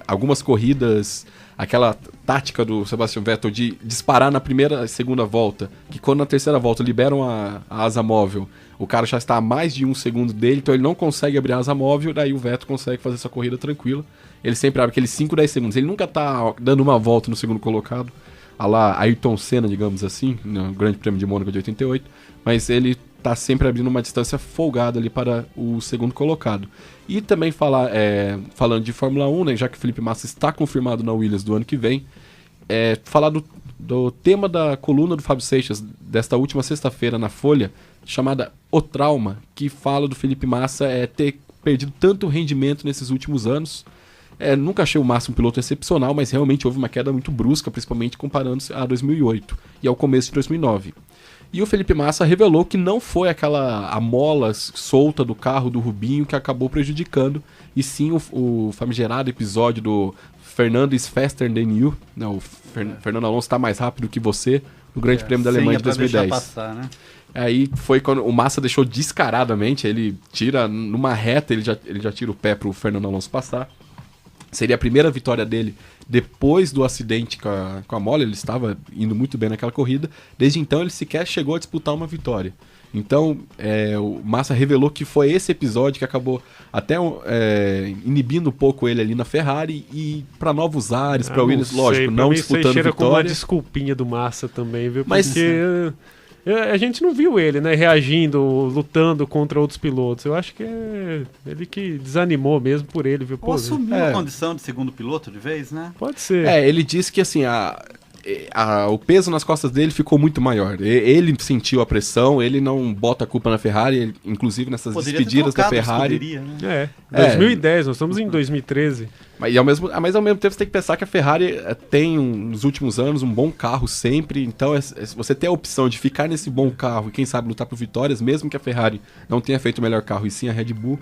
Algumas corridas, aquela tática do Sebastian Vettel de disparar na primeira e segunda volta, que quando na terceira volta liberam a asa móvel, o cara já está a mais de 1 segundo dele, então ele não consegue abrir a asa móvel, daí o Vettel consegue fazer essa corrida tranquila. Ele sempre abre aqueles 5, 10 segundos, ele nunca está dando uma volta no segundo colocado, a lá Ayrton Senna, digamos assim, no Grande Prêmio de Mônaco de 88, mas ele está sempre abrindo uma distância folgada ali para o segundo colocado. E também falando de Fórmula 1, né, já que o Felipe Massa está confirmado na Williams do ano que vem, falar do tema da coluna do Fábio Seixas desta última sexta-feira na Folha, chamada O Trauma, que fala do Felipe Massa ter perdido tanto rendimento nesses últimos anos. Nunca achei o Massa um piloto excepcional, mas realmente houve uma queda muito brusca, principalmente comparando-se a 2008 e ao começo de 2009. E o Felipe Massa revelou que não foi a mola solta do carro do Rubinho que acabou prejudicando, e sim o famigerado episódio do Fernando is faster than you, não, o Fernando Alonso está mais rápido que você, no Grande Prêmio da Alemanha de 2010. Passar, né? Aí foi quando o Massa deixou descaradamente, ele tira numa reta, ele já tira o pé pro Fernando Alonso passar. Seria a primeira vitória dele depois do acidente com a mola. Ele estava indo muito bem naquela corrida. Desde então ele sequer chegou a disputar uma vitória. Então o Massa revelou que foi esse episódio que acabou até inibindo um pouco ele ali na Ferrari e para novos ares, para Williams, lógico, não disputando vitória. Como uma desculpinha do Massa também, viu? Porque a gente não viu ele, né, reagindo, lutando contra outros pilotos. Eu acho que é ele que desanimou mesmo por ele, viu? Ou assumiu a condição de segundo piloto de vez, né? Pode ser. Ele disse que assim, o peso nas costas dele ficou muito maior. Ele sentiu a pressão, ele não bota a culpa na Ferrari, inclusive nessas despedidas da Ferrari. Né? 2010, nós estamos em 2013. Mas ao mesmo tempo você tem que pensar que a Ferrari tem, nos últimos anos, um bom carro sempre. Então, você ter a opção de ficar nesse bom carro e, quem sabe, lutar por vitórias, mesmo que a Ferrari não tenha feito o melhor carro e sim a Red Bull,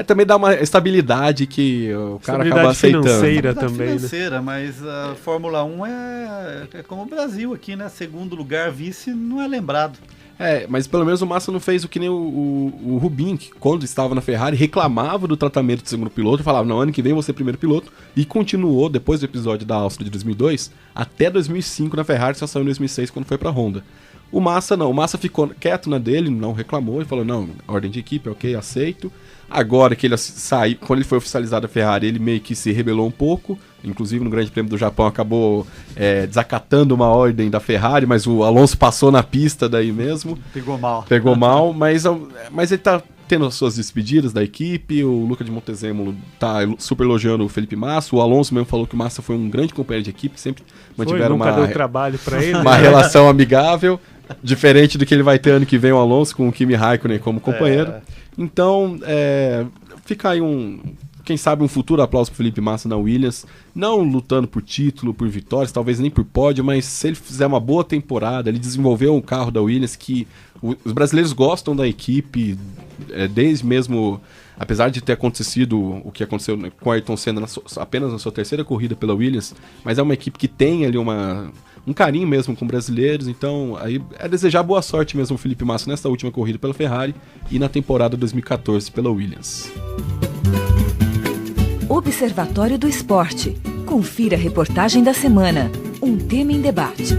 também dá uma estabilidade que o cara acaba aceitando. Financeira também, financeira, né? Mas a Fórmula 1 é como o Brasil aqui, né? Segundo lugar, vice, não é lembrado. Mas pelo menos o Massa não fez o que nem o Rubinho, que quando estava na Ferrari reclamava do tratamento de segundo piloto e falava, não, ano que vem vou ser primeiro piloto, e continuou, depois do episódio da Áustria de 2002, até 2005 na Ferrari, só saiu em 2006 quando foi pra Honda. O Massa não, o Massa ficou quieto na dele, não reclamou, e falou, não, ordem de equipe, ok, aceito. Agora que ele saiu, quando ele foi oficializado a Ferrari, ele meio que se rebelou um pouco, inclusive no Grande Prêmio do Japão acabou desacatando uma ordem da Ferrari, mas o Alonso passou na pista daí mesmo. Pegou mal, mas ele tá tendo as suas despedidas da equipe, o Luca de Montezemolo tá super elogiando o Felipe Massa, o Alonso mesmo falou que o Massa foi um grande companheiro de equipe, sempre mantiveram nunca deu trabalho pra ele, uma relação amigável, diferente do que ele vai ter ano que vem o Alonso com o Kimi Raikkonen como companheiro. Então, fica aí quem sabe um futuro aplauso pro Felipe Massa na Williams, não lutando por título, por vitórias, talvez nem por pódio, mas se ele fizer uma boa temporada, ele desenvolveu um carro da Williams que os brasileiros gostam da equipe, desde mesmo, apesar de ter acontecido o que aconteceu com o Ayrton Senna apenas na sua terceira corrida pela Williams, mas é uma equipe que tem ali um carinho mesmo com brasileiros, então aí é desejar boa sorte mesmo ao Felipe Massa nesta última corrida pela Ferrari e na temporada 2014 pela Williams. Observatório do Esporte. Confira a reportagem da semana. Um tema em debate.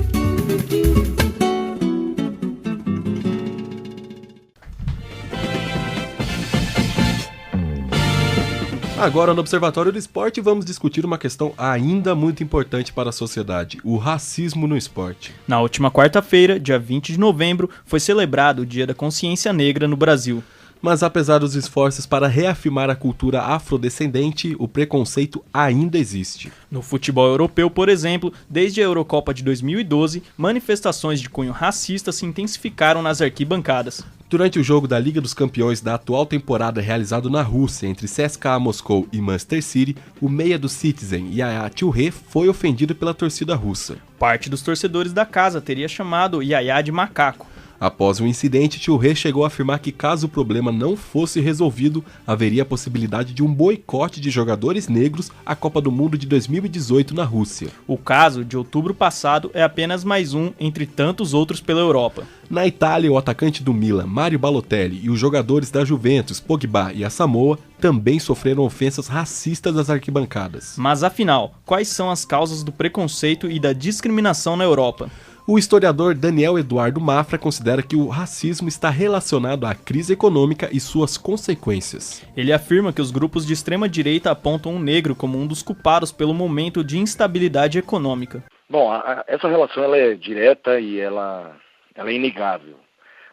Agora, no Observatório do Esporte, vamos discutir uma questão ainda muito importante para a sociedade: o racismo no esporte. Na última quarta-feira, dia 20 de novembro, foi celebrado o Dia da Consciência Negra no Brasil. Mas apesar dos esforços para reafirmar a cultura afrodescendente, o preconceito ainda existe. No futebol europeu, por exemplo, desde a Eurocopa de 2012, manifestações de cunho racista se intensificaram nas arquibancadas. Durante o jogo da Liga dos Campeões da atual temporada realizado na Rússia entre CSKA Moscou e Manchester City, o meia do Citizen, Yaya Touré, foi ofendido pela torcida russa. Parte dos torcedores da casa teria chamado Yaya de macaco. Após o incidente, Touré chegou a afirmar que caso o problema não fosse resolvido, haveria a possibilidade de um boicote de jogadores negros à Copa do Mundo de 2018 na Rússia. O caso de outubro passado é apenas mais um entre tantos outros pela Europa. Na Itália, o atacante do Milan, Mario Balotelli, e os jogadores da Juventus, Pogba e Asamoah, também sofreram ofensas racistas das arquibancadas. Mas afinal, quais são as causas do preconceito e da discriminação na Europa? O historiador Daniel Eduardo Mafra considera que o racismo está relacionado à crise econômica e suas consequências. Ele afirma que os grupos de extrema-direita apontam o negro como um dos culpados pelo momento de instabilidade econômica. Bom, essa relação ela é direta e ela é inegável.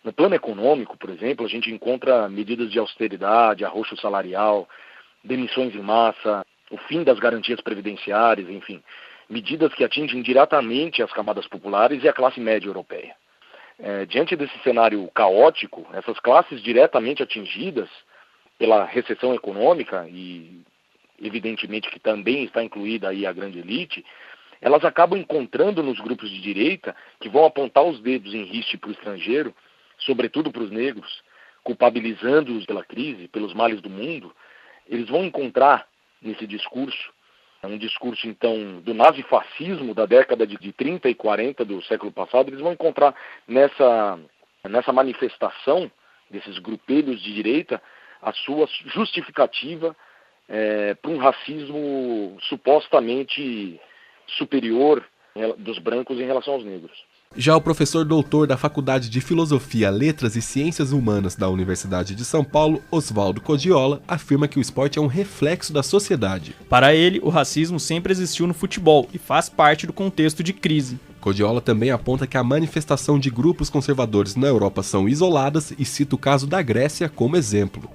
No plano econômico, por exemplo, a gente encontra medidas de austeridade, arroxo salarial, demissões em massa, o fim das garantias previdenciárias, enfim, medidas que atingem diretamente as camadas populares e a classe média europeia. Diante desse cenário caótico, essas classes diretamente atingidas pela recessão econômica, e evidentemente que também está incluída aí a grande elite, elas acabam encontrando nos grupos de direita, que vão apontar os dedos em riste para o estrangeiro, sobretudo para os negros, culpabilizando-os pela crise, pelos males do mundo, eles vão encontrar nesse discurso, um discurso, então, do nazifascismo da década de 30 e 40 do século passado, eles vão encontrar nessa manifestação desses grupelhos de direita a sua justificativa para um racismo supostamente superior dos brancos em relação aos negros. Já o professor doutor da Faculdade de Filosofia, Letras e Ciências Humanas da Universidade de São Paulo, Oswaldo Codiola, afirma que o esporte é um reflexo da sociedade. Para ele, o racismo sempre existiu no futebol e faz parte do contexto de crise. Codiola também aponta que a manifestação de grupos conservadores na Europa são isoladas e cita o caso da Grécia como exemplo.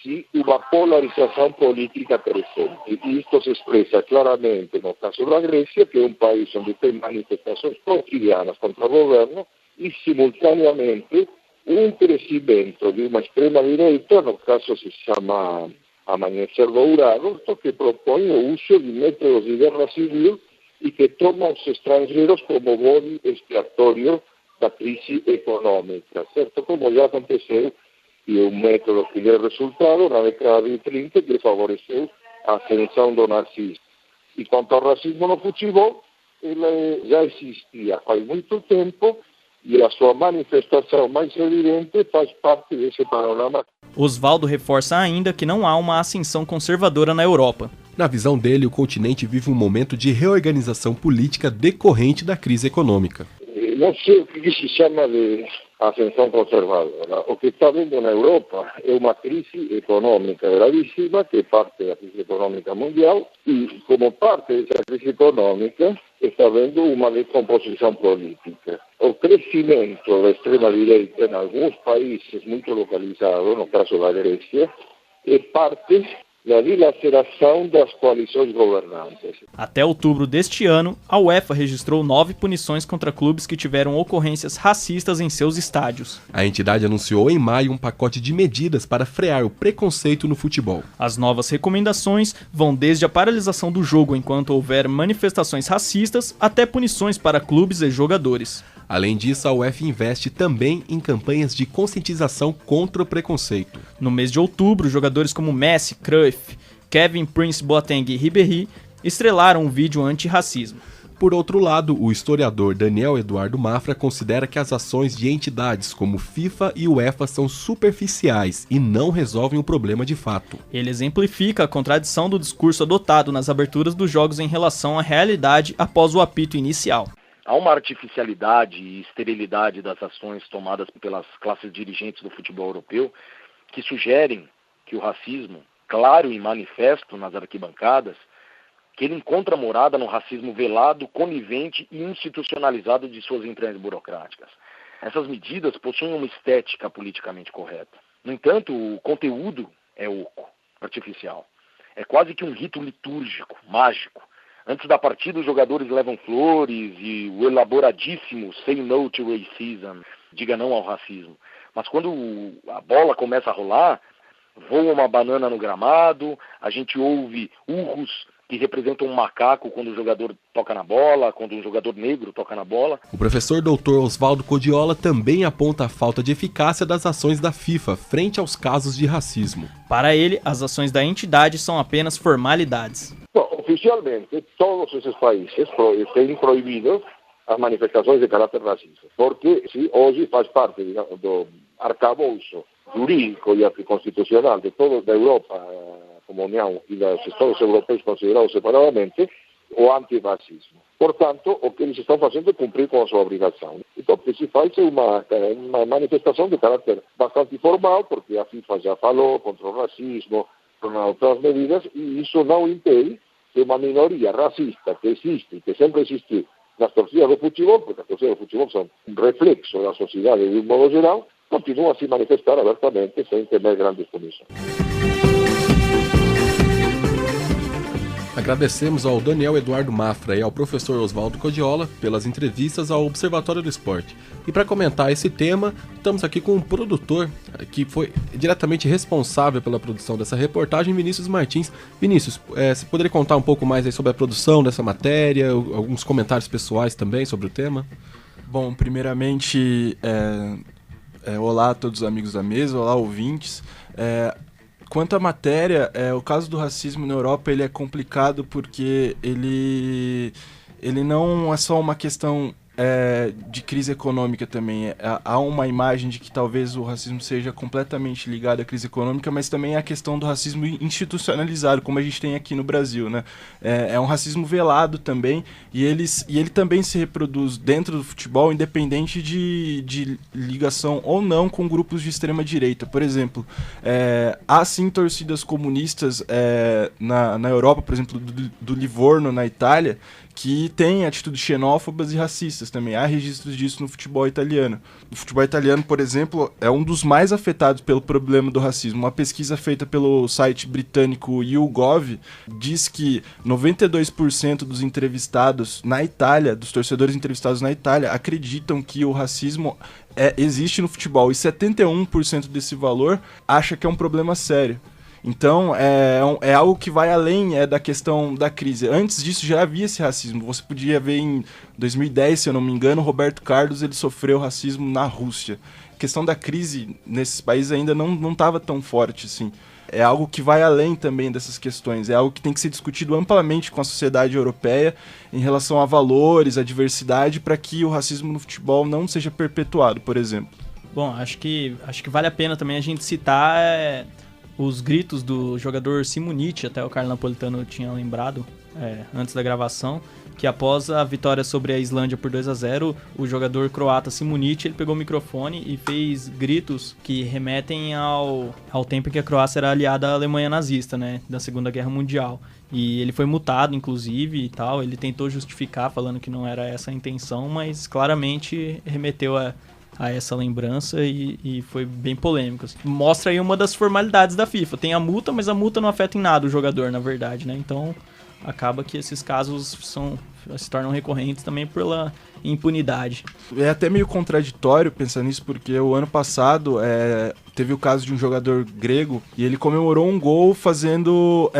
Sì, una polarizzazione politica presente. E questo si espressa chiaramente nel caso della Grecia, che è un paese onde tem manifestações quotidianas contra o governo e simultaneamente un crescimento di una estrema direita, no caso si chiama Amanecer Dourado, che propone o uso di métodos de guerra civil e que toma os estrangeiros como bode expiatorio da crise econômica, certo? Como já aconteceu, e é um método que deu resultado na década de 30 que favoreceu a ascensão do nazismo. E quanto ao racismo no futebol, ele já existia faz muito tempo e a sua manifestação mais evidente faz parte desse panorama. Osvaldo reforça ainda que não há uma ascensão conservadora na Europa. Na visão dele, o continente vive um momento de reorganização política decorrente da crise econômica. Não sei o que se chama de ascensão conservadora. O que está vendo na Europa é uma crise econômica gravíssima, que é parte da crise econômica mundial, e como parte dessa crise econômica, está vendo uma decomposição política. O crescimento da extrema-direita em alguns países muito localizados, no caso da Grécia, é parte da dilaceração das coalições governantes. Até outubro deste ano, a UEFA registrou 9 punições contra clubes que tiveram ocorrências racistas em seus estádios. A entidade anunciou em maio um pacote de medidas para frear o preconceito no futebol. As novas recomendações vão desde a paralisação do jogo enquanto houver manifestações racistas até punições para clubes e jogadores. Além disso, a UEFA investe também em campanhas de conscientização contra o preconceito. No mês de outubro, jogadores como Messi, Cruyff, Kevin Prince Boateng e Ribéry estrelaram um vídeo antirracismo. Por outro lado, o historiador Daniel Eduardo Mafra considera que as ações de entidades como FIFA e UEFA são superficiais e não resolvem o problema de fato. Ele exemplifica a contradição do discurso adotado nas aberturas dos jogos em relação à realidade após o apito inicial. Há uma artificialidade e esterilidade das ações tomadas pelas classes dirigentes do futebol europeu que sugerem que o racismo, claro e manifesto nas arquibancadas, que ele encontra morada no racismo velado, conivente e institucionalizado de suas entranhas burocráticas. Essas medidas possuem uma estética politicamente correta. No entanto, o conteúdo é oco, artificial. É quase que um rito litúrgico, mágico. Antes da partida, os jogadores levam flores e o elaboradíssimo Say No to Racism, diga não ao racismo. Mas quando a bola começa a rolar, voa uma banana no gramado, a gente ouve urros que representam um macaco quando o jogador toca na bola, quando um jogador negro toca na bola. O professor Dr. Osvaldo Codiola também aponta a falta de eficácia das ações da FIFA frente aos casos de racismo. Para ele, as ações da entidade são apenas formalidades. Bom, oficialmente, todos esses países têm proibido as manifestações de caráter racista, porque hoje faz parte do arcabouço jurídico e constitucional de toda a Europa como União e dos Estados europeus considerados separadamente, o antirracismo. Portanto, o que eles estão fazendo é cumprir com a sua obrigação. Então, o que se faz é uma manifestação de caráter bastante formal, porque a FIFA já falou contra o racismo, com outras medidas, e isso não impede que uma minoria racista que existe e que sempre existiu nas torcidas do futebol, porque as torcidas do futebol são um reflexo da sociedade de um modo geral, continuam a se manifestar abertamente sem temer grandes punições. Agradecemos ao Daniel Eduardo Mafra e ao professor Osvaldo Codiola pelas entrevistas ao Observatório do Esporte. E para comentar esse tema, estamos aqui com um produtor que foi diretamente responsável pela produção dessa reportagem, Vinícius Martins. Vinícius, você poderia contar um pouco mais aí sobre a produção dessa matéria, alguns comentários pessoais também sobre o tema? Bom, primeiramente, olá a todos os amigos da mesa, olá ouvintes. Quanto à matéria, o caso do racismo na Europa ele é complicado porque ele não é só uma questão de crise econômica também. Há uma imagem de que talvez o racismo seja completamente ligado à crise econômica, mas também a questão do racismo institucionalizado, como a gente tem aqui no Brasil, né? É um racismo velado também, e ele também se reproduz dentro do futebol, independente de ligação ou não com grupos de extrema-direita. Por exemplo, há sim torcidas comunistas na Europa, por exemplo, do Livorno, na Itália, que tem atitudes xenófobas e racistas também. Há registros disso no futebol italiano. O futebol italiano, por exemplo, é um dos mais afetados pelo problema do racismo. Uma pesquisa feita pelo site britânico YouGov diz que 92% dos entrevistados na Itália, dos torcedores entrevistados na Itália, acreditam que o racismo existe no futebol, e 71% desse valor acha que é um problema sério. Então, é algo que vai além da questão da crise. Antes disso, já havia esse racismo. Você podia ver em 2010, se eu não me engano, Roberto Carlos ele sofreu racismo na Rússia. A questão da crise nesses países ainda não estava tão forte assim. é algo que vai além também dessas questões, é algo que tem que ser discutido amplamente com a sociedade europeia em relação a valores, a diversidade, para que o racismo no futebol não seja perpetuado, por exemplo. Bom, acho que vale a pena também a gente citar os gritos do jogador Simonite, até o Carlos Napolitano tinha lembrado antes da gravação, que após a vitória sobre a Islândia por 2-0, o jogador croata Simonite, ele pegou o microfone e fez gritos que remetem ao tempo em que a Croácia era aliada à Alemanha nazista, né, da Segunda Guerra Mundial. E ele foi multado, inclusive, e tal. Ele tentou justificar, falando que não era essa a intenção, mas claramente remeteu a essa lembrança e foi bem polêmico. Assim. Mostra aí uma das formalidades da FIFA. Tem a multa, mas a multa não afeta em nada o jogador, na verdade, né? Então, acaba que esses casos se tornam recorrentes também pela impunidade. É até meio contraditório pensar nisso, porque o ano passado teve o caso de um jogador grego e ele comemorou um gol fazendo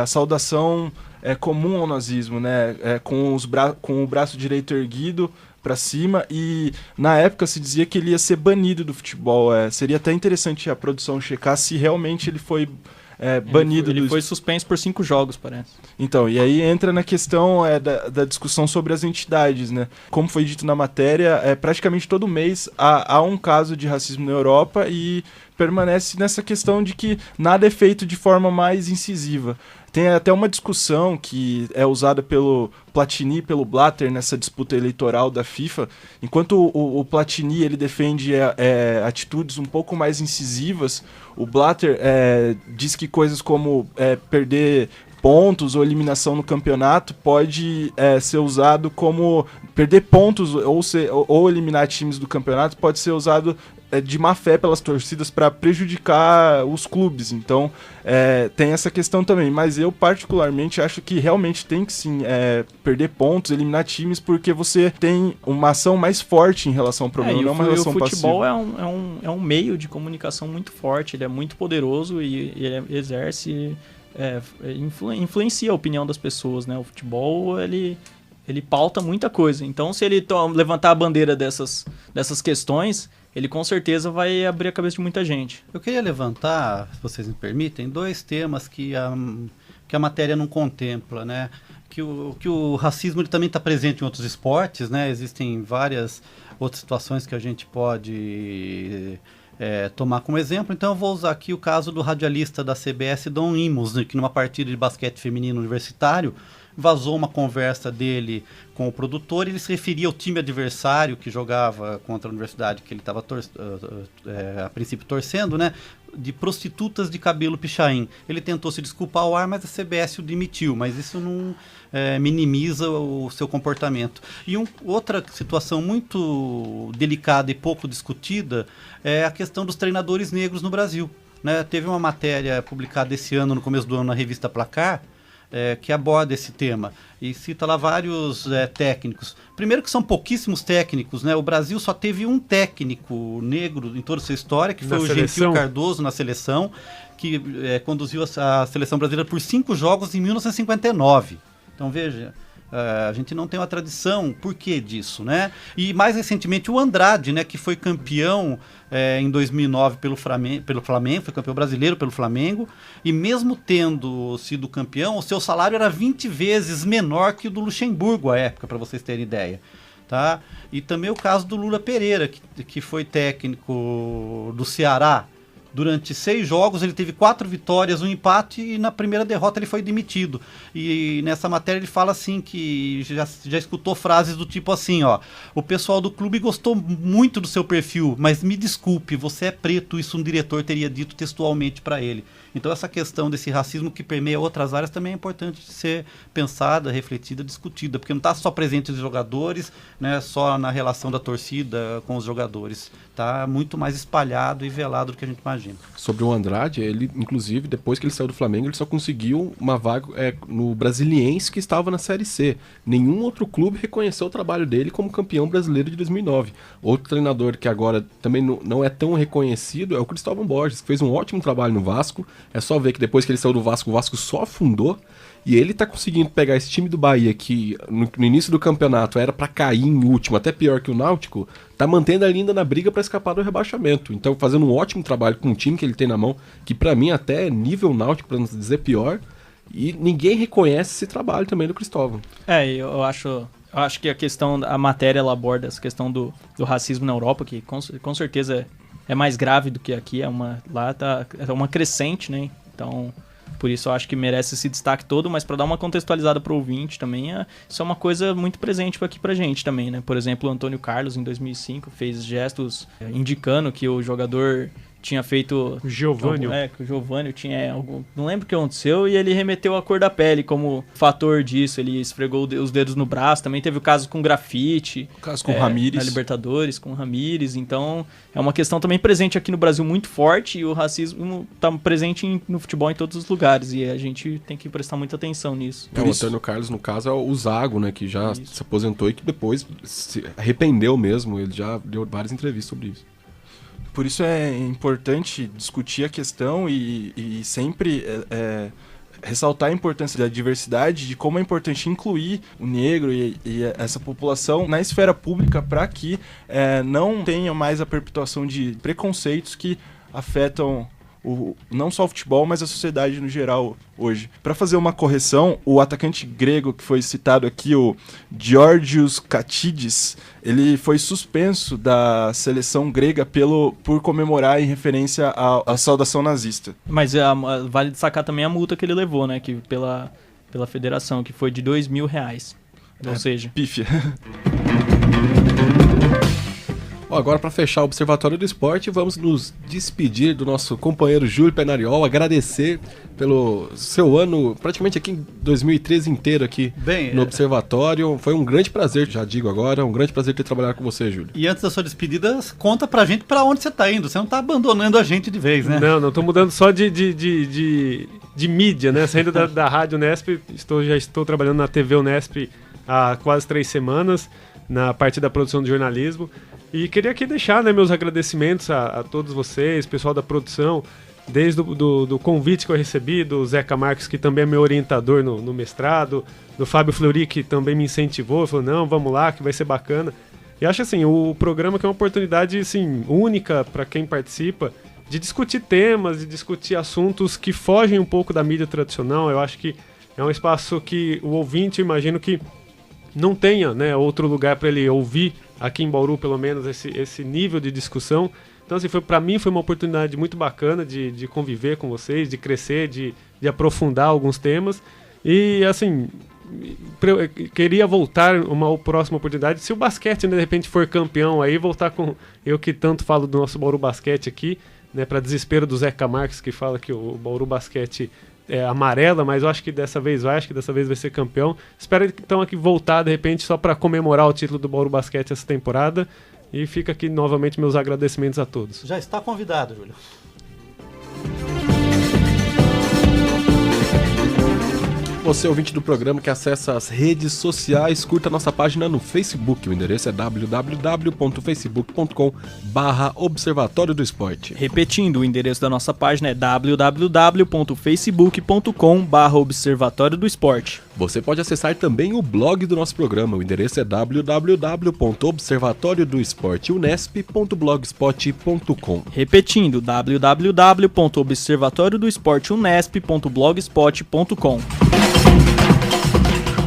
a saudação comum ao nazismo, né? Com o braço direito erguido para cima, e na época se dizia que ele ia ser banido do futebol. Seria até interessante a produção checar se realmente ele foi banido. Ele foi suspenso por 5 jogos, parece. Então, e aí entra na questão da discussão sobre as entidades, né? Como foi dito na matéria, praticamente todo mês há um caso de racismo na Europa e permanece nessa questão de que nada é feito de forma mais incisiva. Tem até uma discussão que é usada pelo Platini e pelo Blatter nessa disputa eleitoral da FIFA. Enquanto o Platini ele defende atitudes um pouco mais incisivas, o Blatter diz que coisas como perder pontos ou eliminação no campeonato pode ser usado como... Perder pontos ou eliminar times do campeonato pode ser usado de má fé pelas torcidas para prejudicar os clubes. Então tem essa questão também, mas eu particularmente acho que realmente tem que sim perder pontos, eliminar times, porque você tem uma ação mais forte em relação ao problema, não uma relação passiva. O futebol é um meio de comunicação muito forte, ele é muito poderoso e ele exerce, influencia a opinião das pessoas, né? O futebol, ele pauta muita coisa, então se ele levantar a bandeira dessas questões, ele com certeza vai abrir a cabeça de muita gente. Eu queria levantar, se vocês me permitem, 2 temas que a matéria não contempla, né? Que o racismo ele também está presente em outros esportes, né? Existem várias outras situações que a gente pode tomar como exemplo. Então eu vou usar aqui o caso do radialista da CBS, Dom Imos, né, que numa partida de basquete feminino universitário vazou uma conversa dele com o produtor e ele se referia ao time adversário que jogava contra a universidade que ele estava a princípio torcendo, né, de prostitutas de cabelo pichain. Ele tentou se desculpar ao ar, mas a CBS o demitiu, mas isso não minimiza o seu comportamento. E outra situação muito delicada e pouco discutida é a questão dos treinadores negros no Brasil, né? Teve uma matéria publicada esse ano, no começo do ano, na revista Placar, que aborda esse tema e cita lá vários técnicos. Primeiro que são pouquíssimos técnicos, né? O Brasil só teve um técnico negro em toda a sua história, que foi o Gentil Cardoso na seleção, que conduziu a seleção brasileira por 5 jogos em 1959. Então veja, a gente não tem uma tradição. Por que disso, né? E mais recentemente o Andrade, né, que foi campeão em 2009 pelo Flamengo, foi campeão brasileiro pelo Flamengo, e mesmo tendo sido campeão, o seu salário era 20 vezes menor que o do Luxemburgo à época, para vocês terem ideia. Tá? E também o caso do Lula Pereira, que foi técnico do Ceará. Durante 6 jogos ele teve 4 vitórias, 1 empate, e na primeira derrota ele foi demitido. E nessa matéria ele fala assim que já escutou frases do tipo assim, ó: o pessoal do clube gostou muito do seu perfil, mas me desculpe, você é preto, isso um diretor teria dito textualmente para ele. Então essa questão desse racismo que permeia outras áreas também é importante de ser pensada, refletida, discutida, porque não está só presente nos jogadores, né, só na relação da torcida com os jogadores. Está muito mais espalhado e velado do que a gente imagina. Sobre o Andrade, ele, inclusive, depois que ele saiu do Flamengo, ele só conseguiu uma vaga no Brasiliense, que estava na Série C. Nenhum outro clube reconheceu o trabalho dele como campeão brasileiro de 2009. Outro treinador que agora também não é tão reconhecido é o Cristóvão Borges, que fez um ótimo trabalho no Vasco. É só ver que depois que ele saiu do Vasco, o Vasco só afundou. E ele tá conseguindo pegar esse time do Bahia, que no início do campeonato era para cair em último, até pior que o Náutico, tá mantendo ele ainda na briga para escapar do rebaixamento. Então, fazendo um ótimo trabalho com o time que ele tem na mão, que para mim até é nível Náutico, para não dizer pior, e ninguém reconhece esse trabalho também do Cristóvão. Eu acho que a matéria ela aborda essa questão do racismo na Europa, que com certeza é mais grave do que aqui, é uma crescente, né? Então, por isso eu acho que merece esse destaque todo, mas para dar uma contextualizada para o ouvinte também, isso é uma coisa muito presente aqui pra gente também, né? Por exemplo, o Antônio Carlos, em 2005, fez gestos indicando que o jogador tinha feito... O Giovânio. Que o Giovânio tinha algo... Não lembro o que aconteceu, e ele remeteu a cor da pele como fator disso. Ele esfregou os dedos no braço. Também teve o caso com grafite. O caso com o Ramires. Na Libertadores, com o Ramires. Então, é uma questão também presente aqui no Brasil muito forte, e o racismo está presente no futebol em todos os lugares, e a gente tem que prestar muita atenção nisso. O Antônio Carlos, no caso, é o Zago, né, que já se aposentou e que depois se arrependeu mesmo. Ele já deu várias entrevistas sobre isso. Por isso é importante discutir a questão e sempre ressaltar a importância da diversidade, de como é importante incluir o negro e essa população na esfera pública para que não tenha mais a perpetuação de preconceitos que afetam não só o futebol, mas a sociedade no geral hoje. Para fazer uma correção, o atacante grego que foi citado aqui, o Georgios Katidis, ele foi suspenso da seleção grega por comemorar em referência à saudação nazista. Mas vale destacar também a multa que ele levou, né, que pela federação, que foi de R$2.000. Ou seja... Pífia. Agora, para fechar o Observatório do Esporte, vamos nos despedir do nosso companheiro Júlio Penariol, agradecer pelo seu ano, praticamente aqui em 2013 inteiro aqui no Observatório. Foi um grande prazer, já digo agora, um grande prazer ter trabalhado com você, Júlio. E antes da sua despedida, conta pra gente pra onde você tá indo, você não tá abandonando a gente de vez, né? Não tô mudando só de mídia, né? Saindo da Rádio Unesp, já estou trabalhando na TV Unesp há quase 3 semanas, na parte da produção de jornalismo. E queria aqui deixar, né, meus agradecimentos a todos vocês, pessoal da produção, desde do convite que eu recebi, do Zeca Marques, que também é meu orientador no mestrado, do Fábio Fleury, que também me incentivou, falou, não, vamos lá, que vai ser bacana. E acho assim, o programa que é uma oportunidade assim, única para quem participa, de discutir temas, de discutir assuntos que fogem um pouco da mídia tradicional. Eu acho que é um espaço que o ouvinte, eu imagino que não tenha, né, outro lugar para ele ouvir, aqui em Bauru pelo menos, esse nível de discussão. Então assim, para mim foi uma oportunidade muito bacana de conviver com vocês, de crescer, de aprofundar alguns temas. E assim, queria voltar uma próxima oportunidade, se o basquete, né, de repente for campeão aí, voltar com eu que tanto falo do nosso Bauru Basquete aqui, né, para desespero do Zeca Marques, que fala que o Bauru Basquete é amarela, mas eu acho que dessa vez vai ser campeão. Espero então aqui voltar de repente só para comemorar o título do Bauru Basquete essa temporada, e fica aqui novamente meus agradecimentos a todos. Já está convidado, Júlio. Você, ouvinte do programa que acessa as redes sociais, curta a nossa página no Facebook. O endereço é www.facebook.com/Observatório do Esporte. Repetindo, o endereço da nossa página é www.facebook.com/Observatório do Esporte. Você pode acessar também o blog do nosso programa. O endereço é www.observatoriodoesporteunesp.blogspot.com. Repetindo, www.observatoriodoesporteunesp.blogspot.com.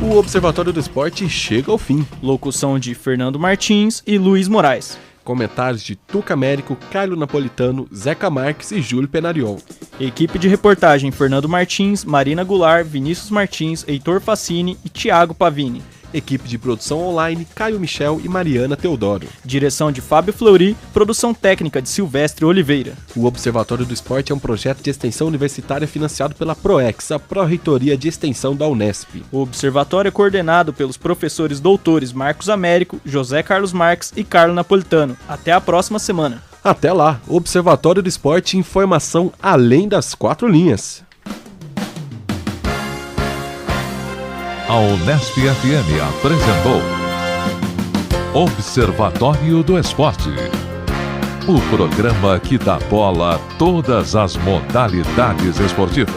O Observatório do Esporte chega ao fim. Locução de Fernando Martins e Luiz Moraes. Comentários de Tuca Américo, Carlo Napolitano, Zeca Marques e Júlio Penariol. Equipe de reportagem Fernando Martins, Marina Goulart, Vinícius Martins, Heitor Facini e Thiago Pavini. Equipe de produção online, Caio Michel e Mariana Teodoro. Direção de Fábio Fleury, produção técnica de Silvestre Oliveira. O Observatório do Esporte é um projeto de extensão universitária financiado pela PROEX, a Pró-Reitoria de Extensão da Unesp. O Observatório é coordenado pelos professores doutores Marcos Américo, José Carlos Marques e Carlo Napolitano. Até a próxima semana. Até lá, Observatório do Esporte, informação além das 4 linhas. A Unesp FM apresentou Observatório do Esporte, o programa que dá bola a todas as modalidades esportivas.